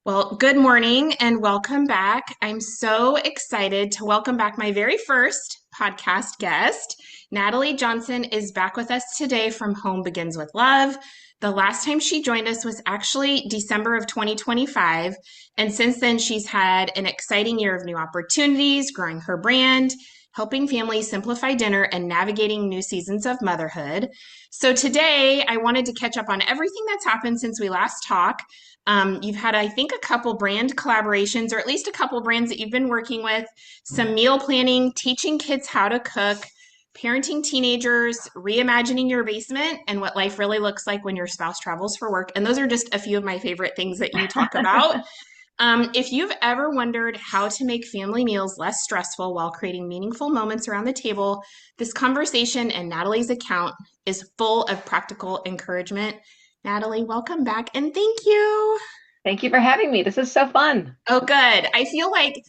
Well, good morning and welcome back. I'm so excited to welcome back my very first podcast guest. Natalie Johnson is back with us today from Home Begins with Love. The last time she joined us was actually December of 2025. And since then, she's had an exciting year of new opportunities, growing her brand, helping families simplify dinner, and navigating new seasons of motherhood. So today, I wanted to catch up on everything that's happened since we last talked. You've had, I think, a couple brand collaborations, or at least a couple brands that you've been working with, some meal planning, teaching kids how to cook, parenting teenagers, reimagining your basement, and what life really looks like when your spouse travels for work. And those are just a few of my favorite things that you talk about. If you've ever wondered how to make family meals less stressful while creating meaningful moments around the table, this conversation and Natalie's account is full of practical encouragement. Natalie, welcome back and thank you. Thank you for having me. This is so fun. Oh, good. I feel like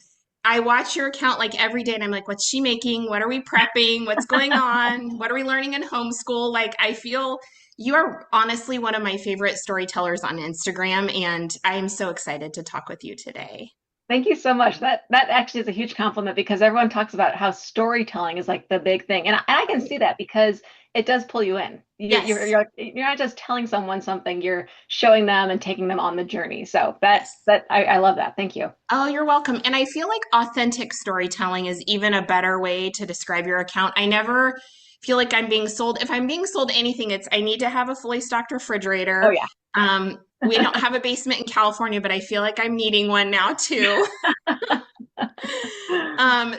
I watch your account like every day and I'm like, what's she making? What are we prepping? What's going on? What are we learning in homeschool? Like, I feel you are honestly one of my favorite storytellers on Instagram, and I am so excited to talk with you today. Thank you so much. That actually is a huge compliment because everyone talks about how storytelling is like the big thing, and I can see that because it does pull you in. You're not just telling someone something; you're showing them and taking them on the journey. So Yes. I love that. Thank you. Oh, you're welcome. And I feel like authentic storytelling is even a better way to describe your account. I never feel like I'm being sold. If I'm being sold anything, it's I need to have a fully stocked Oh refrigerator. yeah. We don't have a basement in California, but I feel like I'm needing one now too.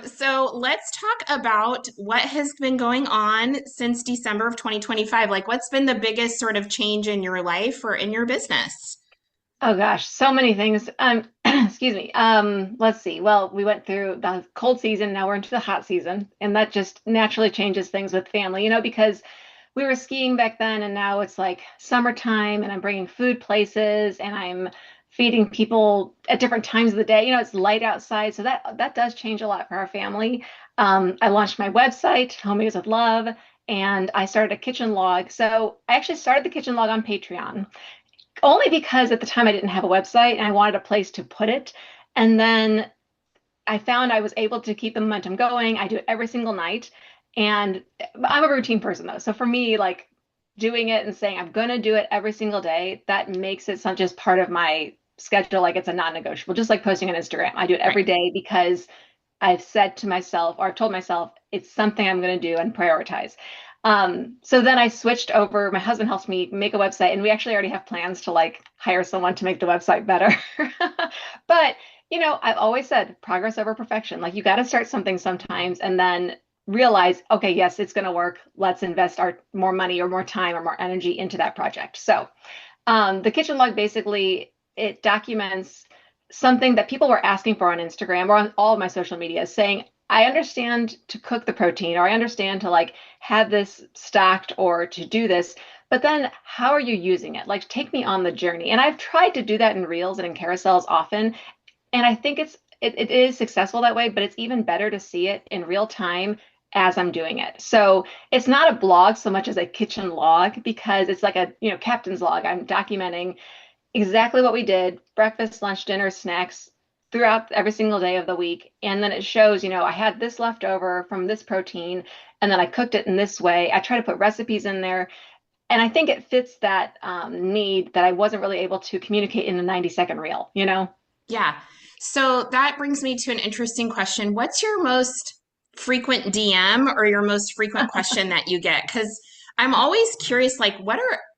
So let's talk about what has been going on since December of 2025. Like, what's been the biggest sort of change in your life or in your business? Oh gosh, so many things. Excuse me. Let's see. Well, we went through the cold season, now we're into the hot season, and that just naturally changes things with family, because we were skiing back then and now it's like summertime and I'm bringing food places and I'm feeding people at different times of the day. It's light outside, so that does change a lot for our family. I launched my website, Home Is with Love, and I started a kitchen log. So I actually started the kitchen log on Patreon only because at the time I didn't have a website and I wanted a place to put it. And then I found I was able to keep the momentum going. I do it every single night. And I'm a routine person though. So for me, like doing it and saying I'm going to do it every single day, that makes it not just part of my schedule, like it's a non-negotiable, just like posting on Instagram. I do it every Right. day because I've said to myself, or I've told myself, it's something I'm going to do and prioritize. So then I switched over. My husband helps me make a website, and we actually already have plans to like hire someone to make the website better. But I've always said progress over perfection. Like you got to start something sometimes and then realize, okay, yes, it's going to work. Let's invest our more money or more time or more energy into that project. So the kitchen log basically it documents something that people were asking for on Instagram or on all of my social media, saying, I understand to cook the protein, or I understand to like have this stocked or to do this, but then how are you using it? Like, take me on the journey. And I've tried to do that in reels and in carousels often, and I think it is successful that way, but it's even better to see it in real time as I'm doing it. So it's not a blog so much as a kitchen log because it's like a captain's log. I'm documenting exactly what we did, breakfast, lunch, dinner, snacks throughout every single day of the week. And then it shows, I had this left over from this protein, and then I cooked it in this way. I try to put recipes in there. And I think it fits that need that I wasn't really able to communicate in a 90-second reel. Yeah. So that brings me to an interesting question. What's your most frequent DM or your most frequent question that you get? Because I'm always curious, like,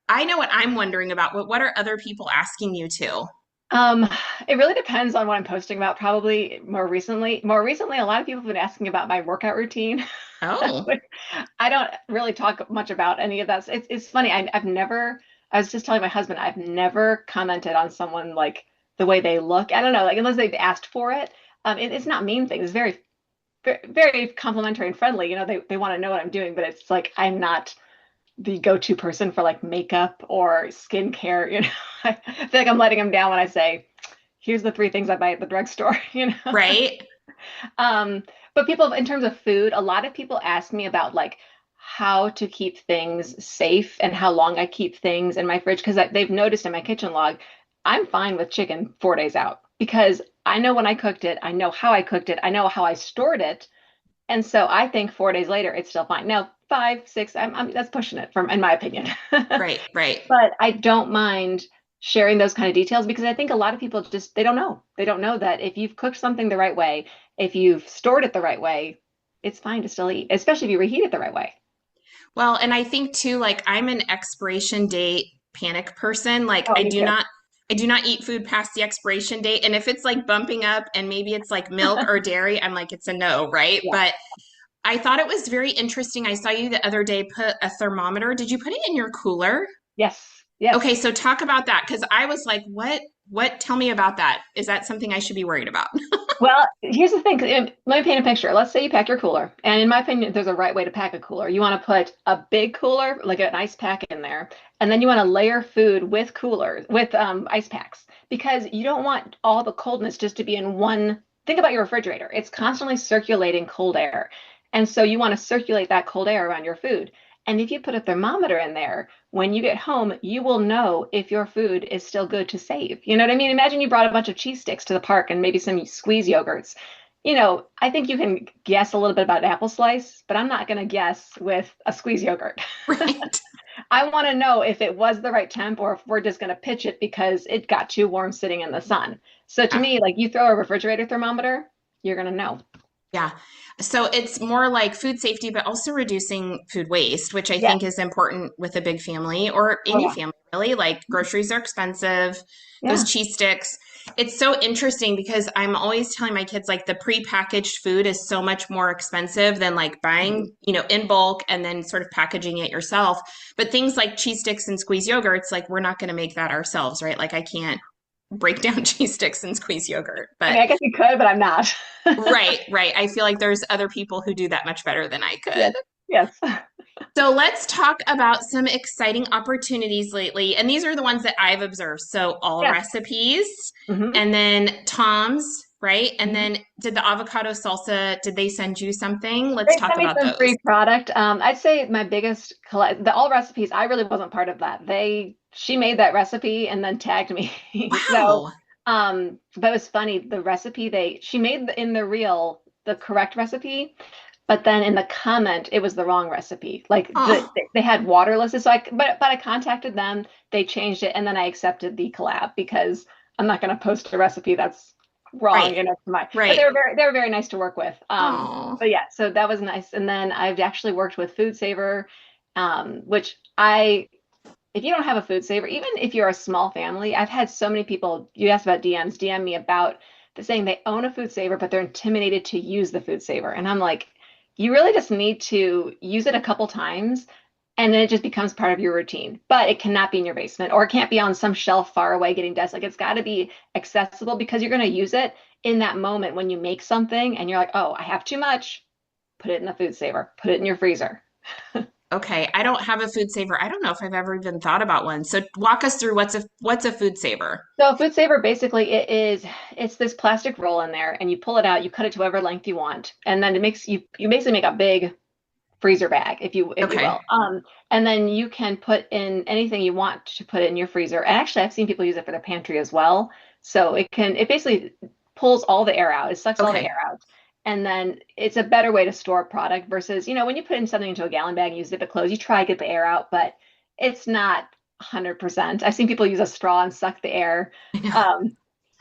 I know what I'm wondering about, but what are other people asking you to? Um, it really depends on what I'm posting about. Probably more recently. More recently, a lot of people have been asking about my workout routine. Oh, Which I don't really talk much about any of that. It's funny. I've never. I was just telling my husband I've never commented on someone like the way they look. I don't know, like unless they've asked for it. It's not mean things. It's very complimentary and friendly. They want to know what I'm doing, but it's like I'm not the go-to person for like makeup or skincare. I feel like I'm letting them down when I say, "Here's the three things I buy at the drugstore." right. Um, but people, in terms of food, a lot of people ask me about like how to keep things safe and how long I keep things in my fridge because they've noticed in my kitchen log, I'm fine with chicken 4 days out because I know when I cooked it, I know how I cooked it, I know how I stored it. And so I think 4 days later, it's still fine. Now, five, six, that's pushing it from, in my opinion. Right, right. But I don't mind sharing those kind of details because I think a lot of people just, they don't know. They don't know that if you've cooked something the right way, if you've stored it the right way, it's fine to still eat, especially if you reheat it the right way. Well, and I think too, like I'm an expiration date panic person. Like Oh, me too. I do not eat food past the expiration date. And if it's like bumping up and maybe it's like milk or dairy, I'm like, it's a no, right? Yeah. But I thought it was very interesting. I saw you the other day put a thermometer. Did you put it in your cooler? Yes. Okay, Yes. so talk about that because I was like, tell me about that. Is that something I should be worried about? Well, here's the thing. Let me paint a picture. Let's say you pack your cooler. And in my opinion, there's a right way to pack a cooler. You want to put a big cooler, like an ice pack in there, and then you want to layer food with coolers, with ice packs, because you don't want all the coldness just to be in one. Think about your refrigerator. It's constantly circulating cold air. And so you want to circulate that cold air around your food. And if you put a thermometer in there, when you get home, you will know if your food is still good to save. You know what I mean? Imagine you brought a bunch of cheese sticks to the park and maybe some squeeze yogurts. I think you can guess a little bit about an apple slice, but I'm not going to guess with a squeeze yogurt. Right. I want to know if it was the right temp or if we're just going to pitch it because it got too warm sitting in the sun. So to Yeah. me, like you throw a refrigerator thermometer, you're going to know. Yeah. So it's more like food safety, but also reducing food waste, which I Yes. think is important with a big family or Oh, any yeah. family, really. Like groceries are expensive, those Yeah. cheese sticks. It's so interesting because I'm always telling my kids like the prepackaged food is so much more expensive than like buying, in bulk and then sort of packaging it yourself. But things like cheese sticks and squeeze yogurts, like we're not going to make that ourselves, right? Like I can't break down cheese sticks and squeeze yogurt. I But mean, I guess you could, but I'm not. right, right. I feel like there's other people who do that much better than I Yes. could. Yes. So let's talk about some exciting opportunities lately. And these are the ones that I've observed. So all Yeah. recipes Hmm. and then Tom's, right? And Hmm. then did the avocado salsa, did they send you something? Let's They talk sent me about some those. free product. I'd say my biggest the all recipes. I really wasn't part of that. She made that recipe and then tagged me. So, Wow. but it was funny. The recipe she made in the reel the correct recipe, but then in the comment it was the wrong recipe. Like Oh, they had water listed. So but I contacted them. They changed it, and then I accepted the collab because I'm not going to post a recipe that's wrong, right, for my. But right. they were very nice to work with. Oh, But yeah, so that was nice. And then I've actually worked with Food Saver, which if you don't have a food saver, even if you're a small family, I've had so many people, you asked about DMs, DM me about saying they own a food saver, but they're intimidated to use the food saver. And I'm like, you really just need to use it a couple times and then it just becomes part of your routine. But it cannot be in your basement or it can't be on some shelf far away getting dust. Like it's got to be accessible because you're going to use it in that moment when you make something and you're like, oh, I have too much. Put it in the food saver, put it in your freezer. okay. I don't have a food saver. I don't know if I've ever even thought about one. So walk us through what's a food saver? So a food saver basically it's this plastic roll in there and you pull it out, you cut it to whatever length you want, and then it makes you basically make a big freezer bag, if you Okay. will. And then you can put in anything you want to put in your freezer. And actually I've seen people use it for their pantry as well. So it basically pulls all the air out, it sucks all the Okay. air out. And then it's a better way to store a product versus, when you put in something into a gallon bag and use it to close, you try to get the air out, but it's not 100%. I've seen people use a straw and suck the air. Um,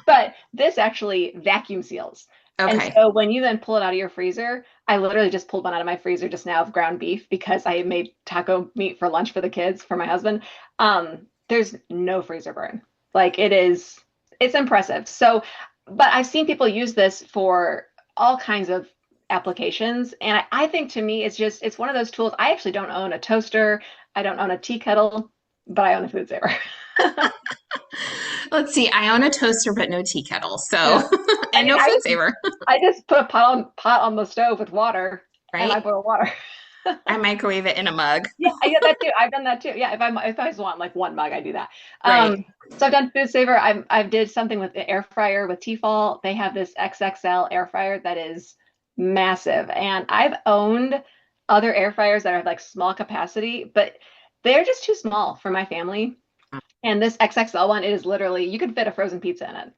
but this actually vacuum seals. And Okay. so when you then pull it out of your freezer, I literally just pulled one out of my freezer just now of ground beef because I made taco meat for lunch for the kids, for my husband. There's no freezer burn. Like it's impressive. So, but I've seen people use this for all kinds of applications. And I think to me, it's one of those tools. I actually don't own a toaster. I don't own a tea kettle, but I own a food saver. Let's see. I own a toaster, but no tea kettle. Yeah. So, I and mean, no food saver, I just put a pot on the stove with water and I right? boil water. I microwave it in a mug. Yeah, that too. I've done that too. Yeah, if I just want like one mug, I do that. Right. So I've done food saver. I've did something with the air fryer with Tefal. They have this XXL air fryer that is massive, and I've owned other air fryers that are like small capacity, but they're just too small for my family. And this XXL one, it is literally, you could fit a frozen pizza in it.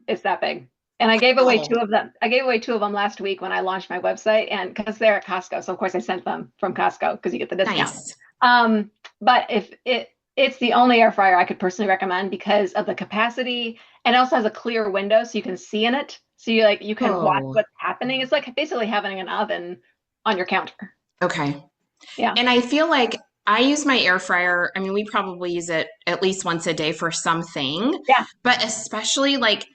It's that big. And I gave away Oh, two of them. I gave away two of them last week when I launched my website, and because they're at Costco, so of course I sent them from Costco because you get the discount. nice. But if it's the only air fryer I could personally recommend because of the capacity, and it also has a clear window so you can see in it. So you can watch Oh, what's happening. It's like basically having an oven on your counter. okay. Yeah. And I feel like I use my air fryer. I mean, we probably use it at least once a day for something, Yeah. but especially like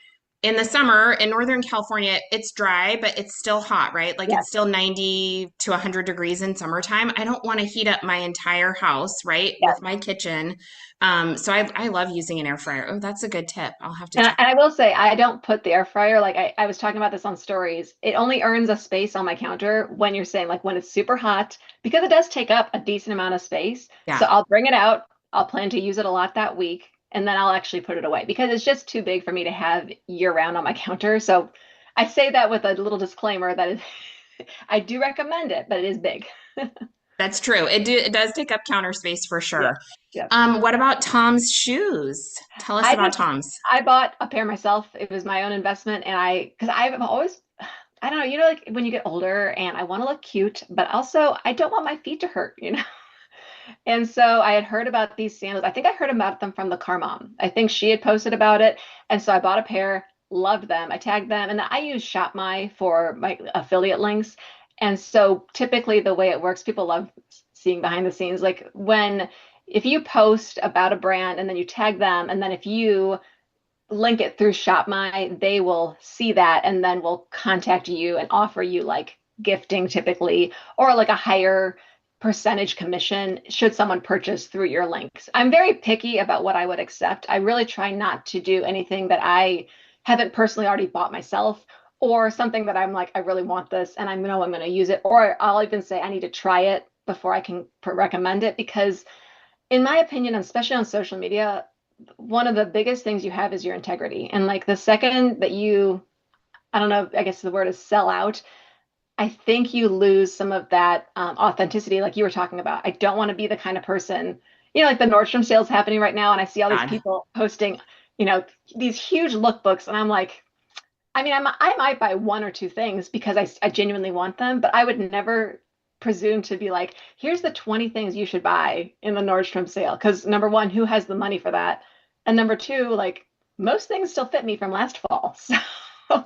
in the summer in Northern California, it's dry, but it's still hot, right? Like Yes. it's still 90 to 100 degrees in summertime. I don't want to heat up my entire house, right? Yes. With my kitchen. So I love using an air fryer. Oh, that's a good tip. I'll have to And check. I will say, I don't put the air fryer, like I was talking about this on stories. It only earns a space on my counter when you're saying, like, when it's super hot, because it does take up a decent amount of space. So Yeah. I'll bring it out. I'll plan to use it a lot that week, and then I'll actually put it away because it's just too big for me to have year round on my counter. So I say that with a little disclaimer that I do recommend it, but it is big. That's true. It does take up counter space for Yeah. sure. Yeah. What about Tom's shoes? Tell us I about just Tom's. I bought a pair myself. It was my own investment, and because I've always I don't know, like when you get older and I want to look cute, but also I don't want my feet to hurt. And so I had heard about these sandals. I think I heard about them from the Car Mom. I think she had posted about it, and so I bought a pair, loved them. I tagged them, and I use ShopMy for my affiliate links. And so typically the way it works, people love seeing behind the scenes. Like if you post about a brand and then you tag them, and then if you link it through ShopMy, they will see that and then will contact you and offer you like gifting typically or like a higher percentage commission should someone purchase through your links. I'm very picky about what I would accept. I really try not to do anything that I haven't personally already bought myself or something that I'm like, I really want this and I know I'm going to use it. Or I'll even say I need to try it before I can recommend it because in my opinion, especially on social media, one of the biggest things you have is your integrity. And like the second that I don't know, I guess the word is sell out, I think you lose some of that authenticity, like you were talking about. I don't want to be the kind of person, like the Nordstrom sales happening right now, and I see all these God. people posting, these huge lookbooks, and I'm like, I mean, I might buy one or two things because I genuinely want them, but I would never presume to be like, here's the 20 things you should buy in the Nordstrom sale. Because number one, who has the money for that? And number two, like most things still fit me from last fall. So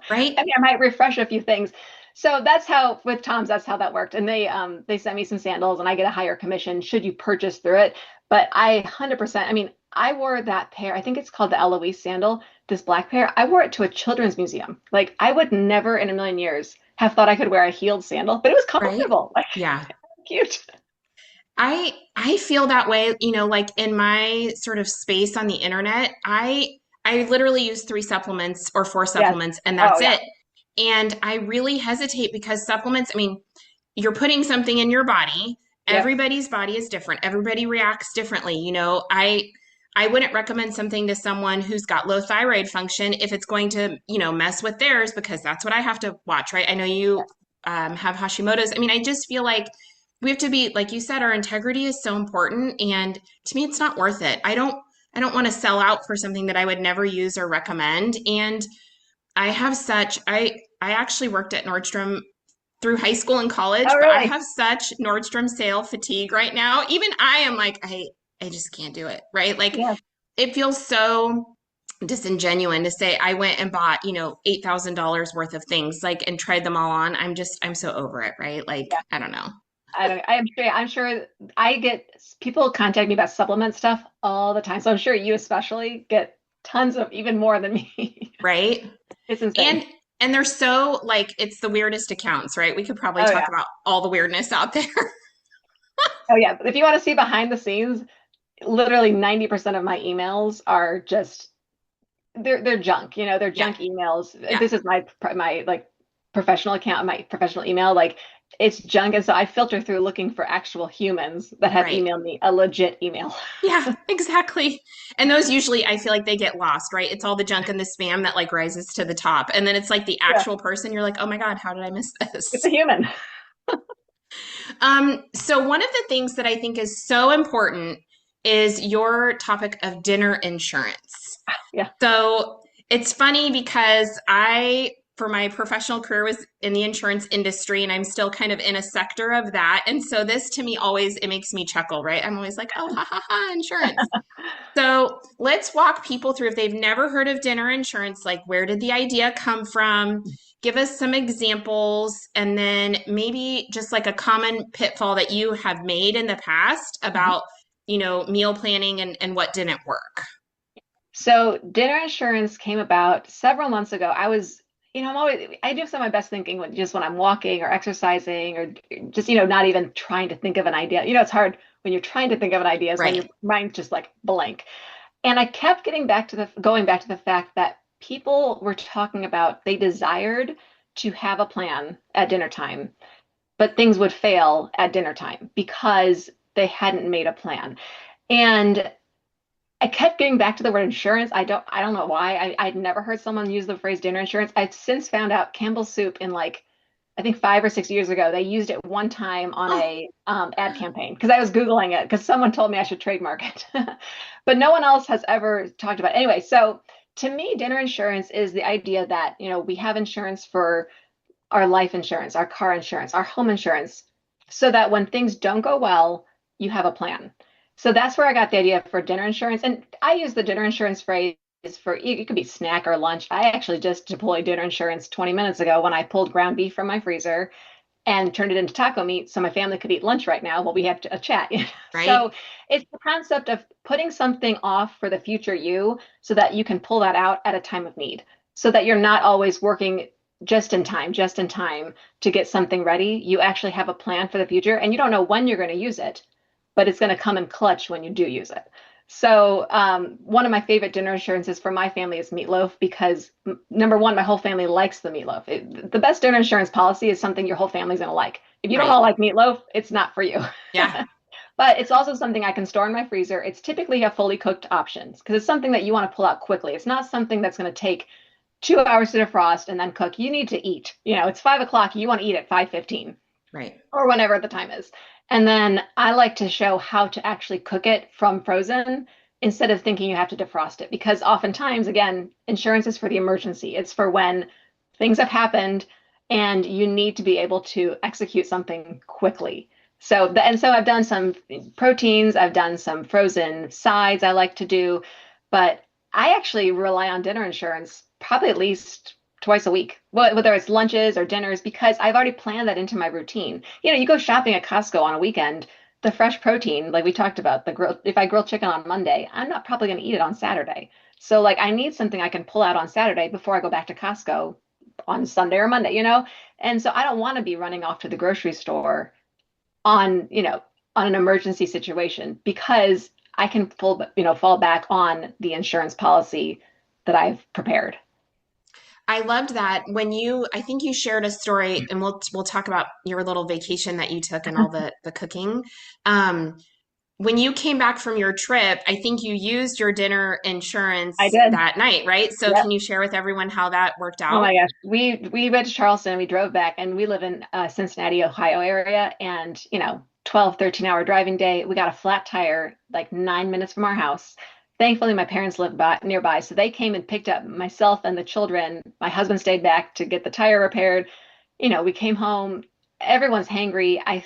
Right? I mean, I might refresh a few things. So that's how with Tom's, that's how that worked. And they sent me some sandals and I get a higher commission should you purchase through it. But I 100%, I mean, I wore that pair. I think it's called the Eloise sandal, this black pair. I wore it to a children's museum. Like I would never in a million years have thought I could wear a heeled sandal, but it was Right? comfortable. Like Yeah. cute. I feel that way, like in my sort of space on the internet, I literally use three supplements or four Yes. supplements and Oh that's yeah. it. And I really hesitate because supplements, I mean, you're putting something in your body. Yep. Everybody's body is different. Everybody reacts differently. I wouldn't recommend something to someone who's got low thyroid function if it's going to, mess with theirs because that's what I have to watch, right? I know you have Hashimoto's. I mean, I just feel like we have to be, like you said, our integrity is so important. And to me, it's not worth it. I don't want to sell out for something that I would never use or recommend. And I actually worked at Nordstrom through high school and college, Oh but I really? have such Nordstrom sale fatigue right now. Even I am like, I just can't do it, right? Like Yeah. it feels so disingenuous to say I went and bought, $8,000 worth of things like and tried them all on. I'm so over it, right? Like, Yeah. I don't know. I'm sure I get people contact me about supplement stuff all the time. So I'm sure you especially get tons of even more than me. Right? It's insane. And and they're so like it's the weirdest accounts, right? We could probably Oh talk yeah. about all the weirdness out there. Oh yeah. But if you want to see behind the scenes, literally 90% of my emails are just they're junk. They're Yeah. junk emails. Yeah. This is my like professional account, my professional email. Like it's junk, and so I filter through looking for actual humans that have Right. emailed me a legit email. Yeah, exactly. And those usually I feel like they get lost, right? It's all the junk and the spam that like rises to the top. And then it's like the Yeah, actual person, you're like, "Oh my God, how did I miss it's this?" a human. So one of the things that I think is so important is your topic of dinner insurance. Yeah. So it's funny because for my professional career, was in the insurance industry, and I'm still kind of in a sector of that. And so this to me always, it makes me chuckle, right? I'm always like, oh, ha, ha, ha, insurance. So let's walk people through if they've never heard of dinner insurance, like where did the idea come from? Give us some examples, and then maybe just like a common pitfall that you have made in the past Mhm. about, meal planning and what didn't work. So dinner insurance came about several months ago. I do some of my best thinking when I'm walking or exercising or just, not even trying to think of an idea. It's hard when you're trying to think of an idea is when Right. your mind's just like blank. And I kept going back to the fact that people were talking about they desired to have a plan at dinner time, but things would fail at dinner time because they hadn't made a plan. And I kept getting back to the word insurance. I don't know why. I'd never heard someone use the phrase dinner insurance. I've since found out Campbell's Soup in like I think 5 or 6 years ago, they used it one time on Oh, a ad campaign because I was Googling it because someone told me I should trademark it. But no one else has ever talked about it. Anyway, so to me, dinner insurance is the idea that, we have insurance for our life insurance, our car insurance, our home insurance, so that when things don't go well, you have a plan. So that's where I got the idea for dinner insurance. And I use the dinner insurance phrase for it could be snack or lunch. I actually just deployed dinner insurance 20 minutes ago when I pulled ground beef from my freezer and turned it into taco meat so my family could eat lunch right now while we have a chat. right. So it's the concept of putting something off for the future you so that you can pull that out at a time of need so that you're not always working just in time to get something ready. You actually have a plan for the future and you don't know when you're going to use it, but it's going to come in clutch when you do use it. So one of my favorite dinner insurances for my family is meatloaf because number one, my whole family likes the meatloaf. The best dinner insurance policy is something your whole family's going to like. If you don't Right. all like meatloaf, it's not for you. Yeah. But it's also something I can store in my freezer. It's typically have fully cooked options because it's something that you want to pull out quickly. It's not something that's going to take 2 hours to defrost and then cook. You need to eat. It's 5 o'clock. You want to eat at 5:15 Right. or whenever the time is. And then I like to show how to actually cook it from frozen instead of thinking you have to defrost it. Because oftentimes, again, insurance is for the emergency. It's for when things have happened and you need to be able to execute something quickly. So I've done some proteins, I've done some frozen sides I like to do, but I actually rely on dinner insurance probably at least twice a week, whether it's lunches or dinners, because I've already planned that into my routine. You go shopping at Costco on a weekend, the fresh protein, like we talked about, if I grill chicken on Monday, I'm not probably going to eat it on Saturday. So like I need something I can pull out on Saturday before I go back to Costco on Sunday or Monday. And so I don't want to be running off to the grocery store on an emergency situation because I can fall back on the insurance policy that I've prepared. I loved that I think you shared a story, and we'll talk about your little vacation that you took and all the cooking. Um, when you came back from your trip, I think you used your dinner I insurance did. that night, right? So Yep. can you share with everyone how that worked Oh out? my gosh. We went to Charleston, we drove back, and we live in Cincinnati, Ohio area, and 12, 13-hour driving day. We got a flat tire like 9 minutes from our house. Thankfully, my parents lived nearby, so they came and picked up myself and the children. My husband stayed back to get the tire repaired. We came home. Everyone's hangry. I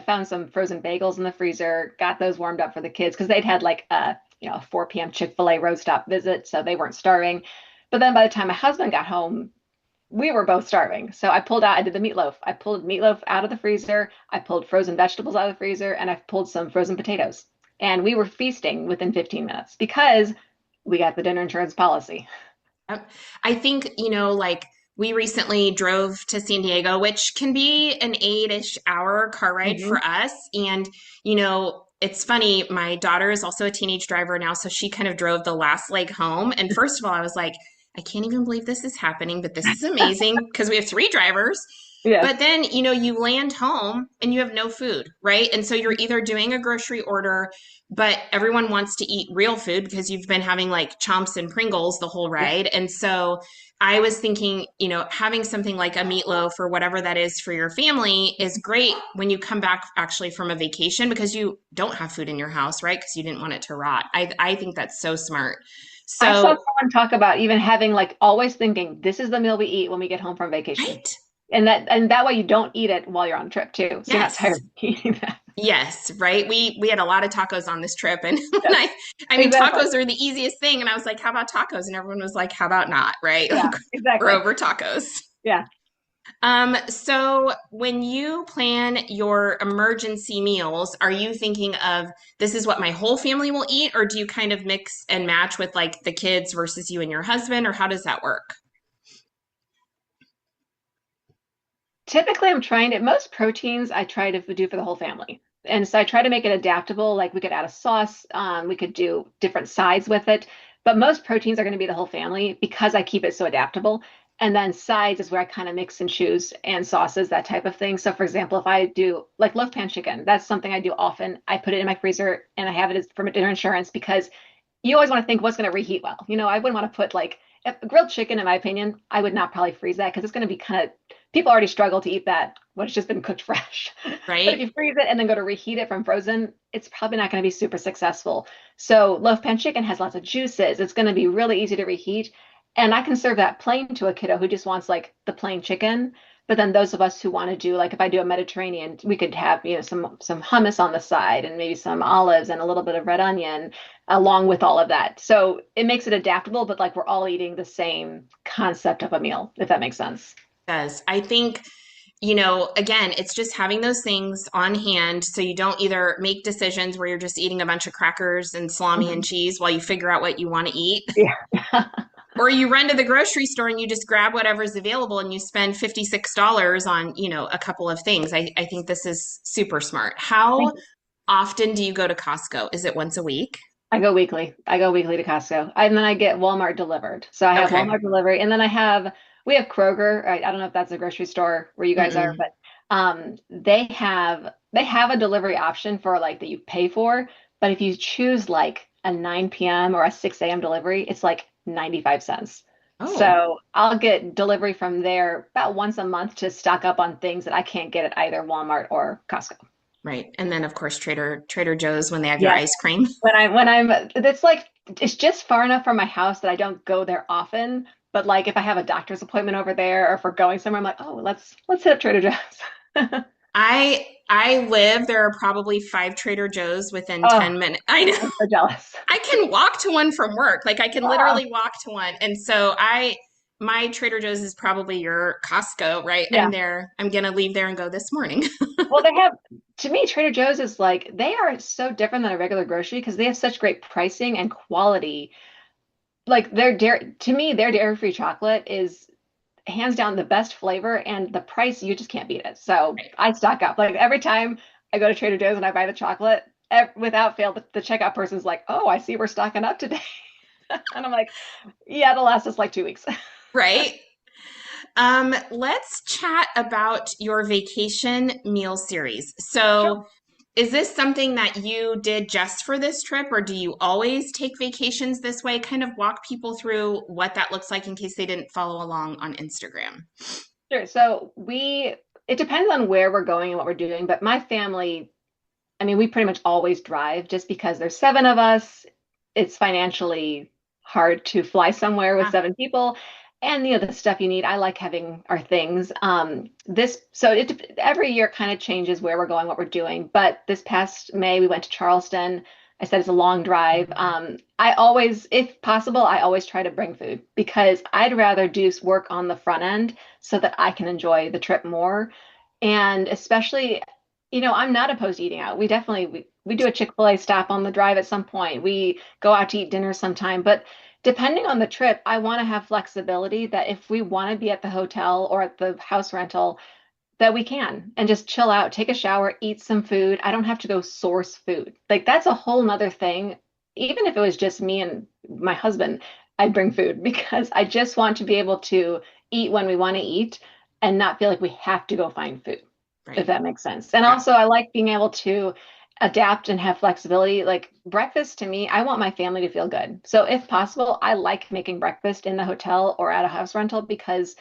found some frozen bagels in the freezer, got those warmed up for the kids because they'd had like a 4 p.m. Chick-fil-A road stop visit, so they weren't starving. But then by the time my husband got home, we were both starving. So I did the meatloaf. I pulled meatloaf out of the freezer. I pulled frozen vegetables out of the freezer, and I pulled some frozen potatoes. And we were feasting within 15 minutes because we got the dinner insurance policy. Yep. I think, like we recently drove to San Diego, which can be an 8-ish hour car ride Hmm. for us. And, it's funny, my daughter is also a teenage driver now, so she kind of drove the last leg home. And first of all, I was like, I can't even believe this is happening, but this is amazing because we have three drivers. Yes. But then, you land home and you have no food, right? And so you're either doing a grocery order, but everyone wants to eat real food because you've been having like Chomps and Pringles the whole Yeah. ride. And so I was thinking, having something like a meatloaf or whatever that is for your family is great when you come back actually from a vacation because you don't have food in your house, right? Because you didn't want it to rot. I think that's so smart. I saw So, someone talk about even having like always thinking this is the meal we eat when we get home from vacation. right. And that way you don't eat it while you're on trip too. So you're not Yes. tired of eating that. Yes, right. We had a lot of tacos on this trip, and when Yes, I mean, exactly. tacos are the easiest thing, and I was like, "How about tacos?" And everyone was like, "How about not?" Right? Yeah, Like, we're exactly. over tacos. Yeah. So when you plan your emergency meals, are you thinking of this is what my whole family will eat, or do you kind of mix and match with like the kids versus you and your husband, or how does that work? Typically, I'm trying to, most proteins I try to do for the whole family. And so I try to make it adaptable. Like we could add a sauce, we could do different sides with it. But most proteins are going to be the whole family because I keep it so adaptable. And then sides is where I kind of mix and choose and sauces, that type of thing. So, for example, if I do like loaf pan chicken, that's something I do often. I put it in my freezer and I have it as for dinner insurance because you always want to think what's going to reheat well. I wouldn't want to put like grilled chicken, in my opinion, I would not probably freeze that because it's going to be kind of people already struggle to eat that when it's just been cooked fresh. But if Right? you freeze it and then go to reheat it from frozen, it's probably not going to be super successful. So loaf pan chicken has lots of juices. It's going to be really easy to reheat. And I can serve that plain to a kiddo who just wants like the plain chicken. But then those of us who want to do like if I do a Mediterranean, we could have, some hummus on the side and maybe some olives and a little bit of red onion along with all of that. So it makes it adaptable, but like we're all eating the same concept of a meal, if that makes sense. Does. I think again, it's just having those things on hand so you don't either make decisions where you're just eating a bunch of crackers and salami and Mhm. cheese while you figure out what you want to eat, Yeah. or you run to the grocery store and you just grab whatever's available and you spend $56 on, a couple of things. I think this is super smart. How Thank you. often do you go to Costco? Is it once a week? I go weekly. I go weekly to Costco. And then I get Walmart delivered. So I have Okay. Walmart delivery. And then we have Kroger. I don't know if that's a grocery store where you guys are, Mm-mm. but they have a delivery option for like that you pay for. But if you choose like a 9 p.m. or a 6 a.m. delivery, it's like 95 cents. Oh, So I'll get delivery from there about once a month to stock up on things that I can't get at either Walmart or Costco. right. And then of course Trader Joe's when they have your Yes. ice cream. When I'm it's like it's just far enough from my house that I don't go there often. But like if I have a doctor's appointment over there or if we're going somewhere, I'm like, oh, let's hit up Trader Joe's. I live, there are probably five Trader Joe's within Oh, 10 minutes. I know. I'm so jealous. I can walk to one from work. Like I can Wow. literally walk to one. And so my Trader Joe's is probably your Costco, right? Yeah. I'm gonna leave there and go this morning. Well, they have to me, Trader Joe's is like they are so different than a regular grocery because they have such great pricing and quality. Like their dairy-free chocolate is hands down the best flavor and the price you just can't beat it. So I stock up. Like every time I go to Trader Joe's and I buy the chocolate, without fail, the checkout person's like, "Oh, I see we're stocking up today," and I'm like, "Yeah, it'll last us like 2 weeks." Right? Let's chat about your vacation meal series. Sure. So is this something that you did just for this trip, or do you always take vacations this way? Kind of walk people through what that looks like in case they didn't follow along on Instagram. Sure. It depends on where we're going and what we're doing, but my family, I mean, we pretty much always drive just because there's seven of us. It's financially hard to fly somewhere with Ah, seven people. And the stuff you need, I like having our things. Every year kind of changes where we're going, what we're doing. But this past May, we went to Charleston. I said it's a long drive. I always, if possible, I always try to bring food because I'd rather do work on the front end so that I can enjoy the trip more. And especially I'm not opposed to eating out. We do a Chick-fil-A stop on the drive at some point. We go out to eat dinner sometime, but depending on the trip, I want to have flexibility that if we want to be at the hotel or at the house rental, that we can and just chill out, take a shower, eat some food. I don't have to go source food. Like that's a whole nother thing. Even if it was just me and my husband, I'd bring food because I just want to be able to eat when we want to eat. and not feel like we have to go find food, if Right. that makes sense. And Yeah. also, I like being able to adapt and have flexibility. Like breakfast to me, I want my family to feel good. So if possible, I like making breakfast in the hotel or at a house rental because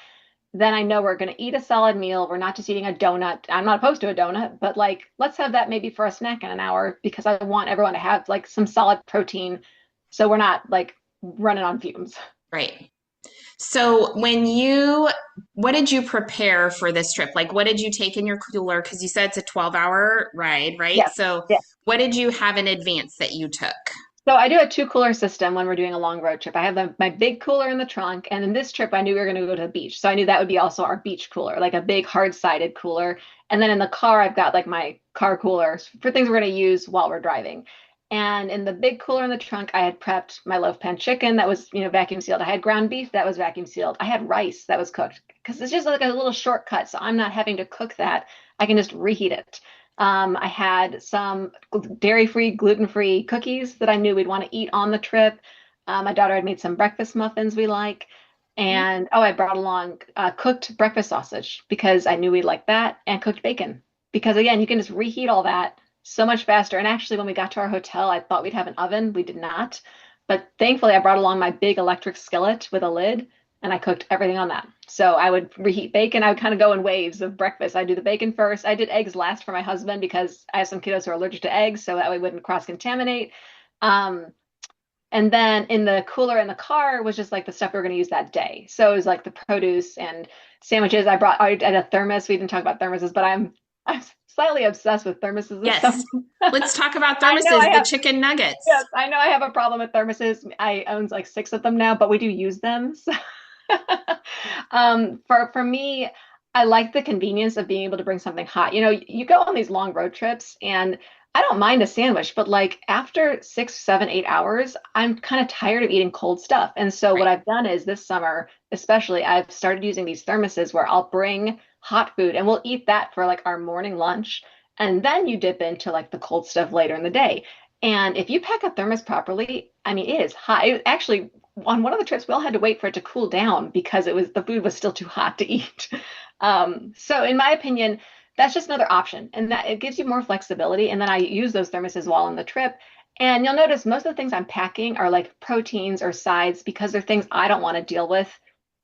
then I know we're going to eat a solid meal. We're not just eating a donut. I'm not opposed to a donut, but like let's have that maybe for a snack in an hour because I want everyone to have like some solid protein so we're not like running on fumes. Right. So what did you prepare for this trip? Like, what did you take in your cooler? Because you said it's a 12-hour ride, right? Yes. So Yes. what did you have in advance that you took? So I do a two cooler system when we're doing a long road trip. I have my big cooler in the trunk, and in this trip, I knew we were going to go to the beach, so I knew that would be also our beach cooler, like a big hard-sided cooler. And then in the car, I've got like my car coolers for things we're going to use while we're driving. And in the big cooler in the trunk, I had prepped my loaf pan chicken that was, vacuum sealed. I had ground beef that was vacuum sealed. I had rice that was cooked because it's just like a little shortcut, so I'm not having to cook that. I can just reheat it. I had some dairy-free, gluten-free cookies that I knew we'd want to eat on the trip. My daughter had made some breakfast muffins we like. And oh, I brought along cooked breakfast sausage because I knew we'd like that, and cooked bacon. Because again, you can just reheat all that so much faster. And actually, when we got to our hotel, I thought we'd have an oven. We did not. But thankfully, I brought along my big electric skillet with a lid and I cooked everything on that. So I would reheat bacon. I would kind of go in waves of breakfast. I do the bacon first. I did eggs last for my husband because I have some kiddos who are allergic to eggs, so that way we wouldn't cross contaminate. Um, and then in the cooler in the car was just like the stuff we were going to use that day. So it was like the produce and sandwiches. I had a thermos. We didn't talk about thermoses, but I'm slightly obsessed with thermoses or Yes. something. Let's talk about I know I thermoses, the have chicken Yes, nuggets. I know I have a problem with thermoses. I own like six of them now, but we do use them. So for me, I like the convenience of being able to bring something hot. You go on these long road trips and I don't mind a sandwich, but like after 6, 7, 8 hours, I'm kind of tired of eating cold stuff. And so what Right. I've done is this summer, especially, I've started using these thermoses where I'll bring hot food and we'll eat that for like our morning lunch. And then you dip into like the cold stuff later in the day. And if you pack a thermos properly, I mean, it is hot. Actually, on one of the trips, we all had to wait for it to cool down because the food was still too hot to eat. So in my opinion, that's just another option, and that it gives you more flexibility. And then I use those thermoses while on the trip. And you'll notice most of the things I'm packing are like proteins or sides because they're things I don't want to deal with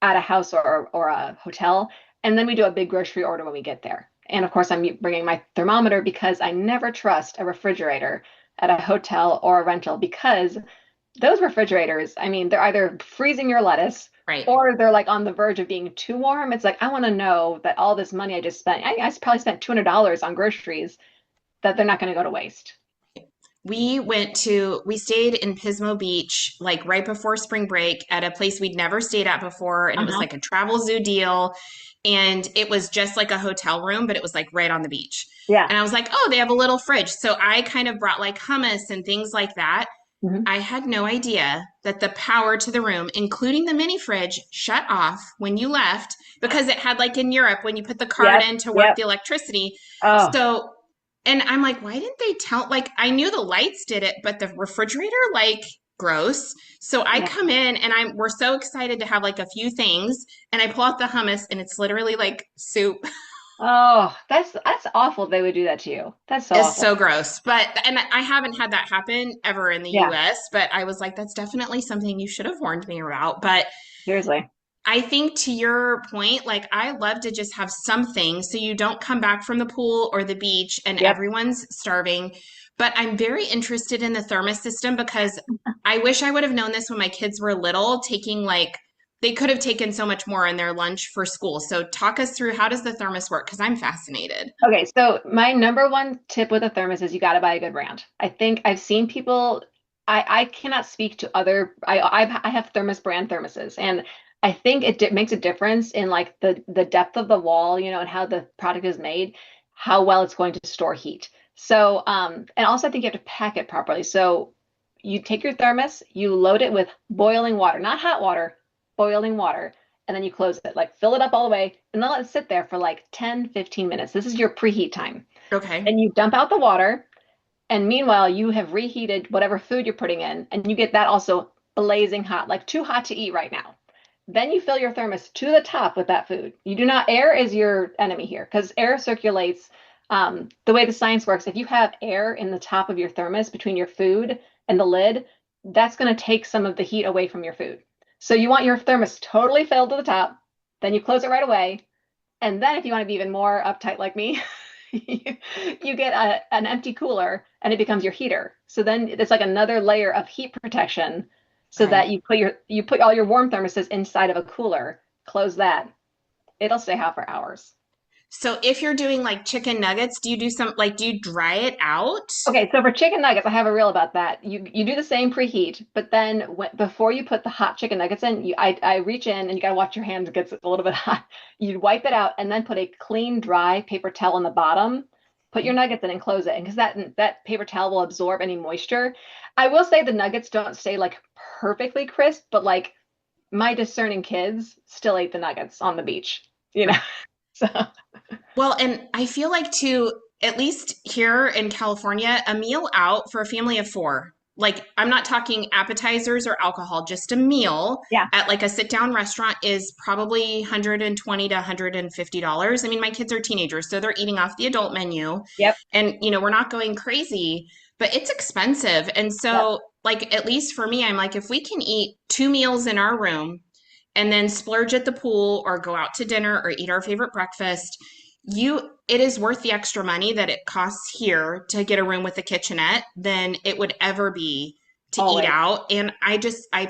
at a house or a hotel. And then we do a big grocery order when we get there. And of course, I'm bringing my thermometer because I never trust a refrigerator at a hotel or a rental because those refrigerators, I mean, they're either freezing your lettuce Right. or they're like on the verge of being too warm. It's like, I want to know that all this money I just spent, I probably spent $200 on groceries, that they're not going to go to waste. We stayed in Pismo Beach like right before spring break at a place we'd never stayed at before. And it was Uh-huh. like a travel zoo deal. And it was just like a hotel room, but it was like right on the beach. Yeah. And I was like, oh, they have a little fridge. So I kind of brought like hummus and things like that. Mhm. I had no idea that the power to the room, including the mini fridge, shut off when you left because it had like in Europe when you put the card Yep. in to work Yep. the electricity. Oh, So, and I'm like, why didn't they tell? Like, I knew the lights did it, but the refrigerator, like, gross. So I yeah. come in and we're so excited to have like a few things, and I pull out the hummus, and it's literally like soup. Oh, that's awful. They would do that to you. That's so It's awful. so gross. And I haven't had that happen ever in the Yeah. US, but I was like, that's definitely something you should have warned me about. But Seriously. I think to your point, like I love to just have something so you don't come back from the pool or the beach and Yep. everyone's starving. But I'm very interested in the thermos system because I wish I would have known this when my kids were little, taking like they could have taken so much more in their lunch for school. So talk us through how does the thermos work? Because I'm fascinated. Okay, so my number one tip with a thermos is you got to buy a good brand. I think I've seen people. I cannot speak to other. I have thermos brand thermoses, and I think it makes a difference in like the depth of the wall, and how the product is made, how well it's going to store heat. So, and also I think you have to pack it properly. So you take your thermos, you load it with boiling water, not hot water, boiling water, and then you close it. Like fill it up all the way and then let it sit there for like 10, 15 minutes. This is your preheat time. Okay. And you dump out the water. And meanwhile, you have reheated whatever food you're putting in, and you get that also blazing hot, like too hot to eat right now. Then you fill your thermos to the top with that food. You do not, air is your enemy here because air circulates. The way the science works, if you have air in the top of your thermos between your food and the lid, that's going to take some of the heat away from your food. So you want your thermos totally filled to the top, then you close it right away. And then if you want to be even more uptight like me, you get an empty cooler and it becomes your heater. So then it's like another layer of heat protection so that Right. you put all your warm thermoses inside of a cooler, close that. It'll stay hot for hours. So if you're doing like chicken nuggets, do you dry it out? Okay, so for chicken nuggets, I have a reel about that. You do the same preheat, but then before you put the hot chicken nuggets in, I reach in and you gotta watch your hands, it gets a little bit hot. You wipe it out and then put a clean, dry paper towel on the bottom. Put your nuggets in and close it, and because that paper towel will absorb any moisture. I will say the nuggets don't stay like perfectly crisp, but like my discerning kids still ate the nuggets on the beach, you know. Right. So Well, and I feel like too, at least here in California, a meal out for a family of four, like I'm not talking appetizers or alcohol, just a meal yeah, at like a sit down restaurant is probably 120 to $150. I mean, my kids are teenagers, so they're eating off the adult menu. yep, And, we're not going crazy, but it's expensive. And yep. so, like, at least for me, I'm like, if we can eat two meals in our room and then splurge at the pool or go out to dinner or eat our favorite breakfast, it is worth the extra money that it costs here to get a room with a kitchenette than it would ever be to eat Always. out. And I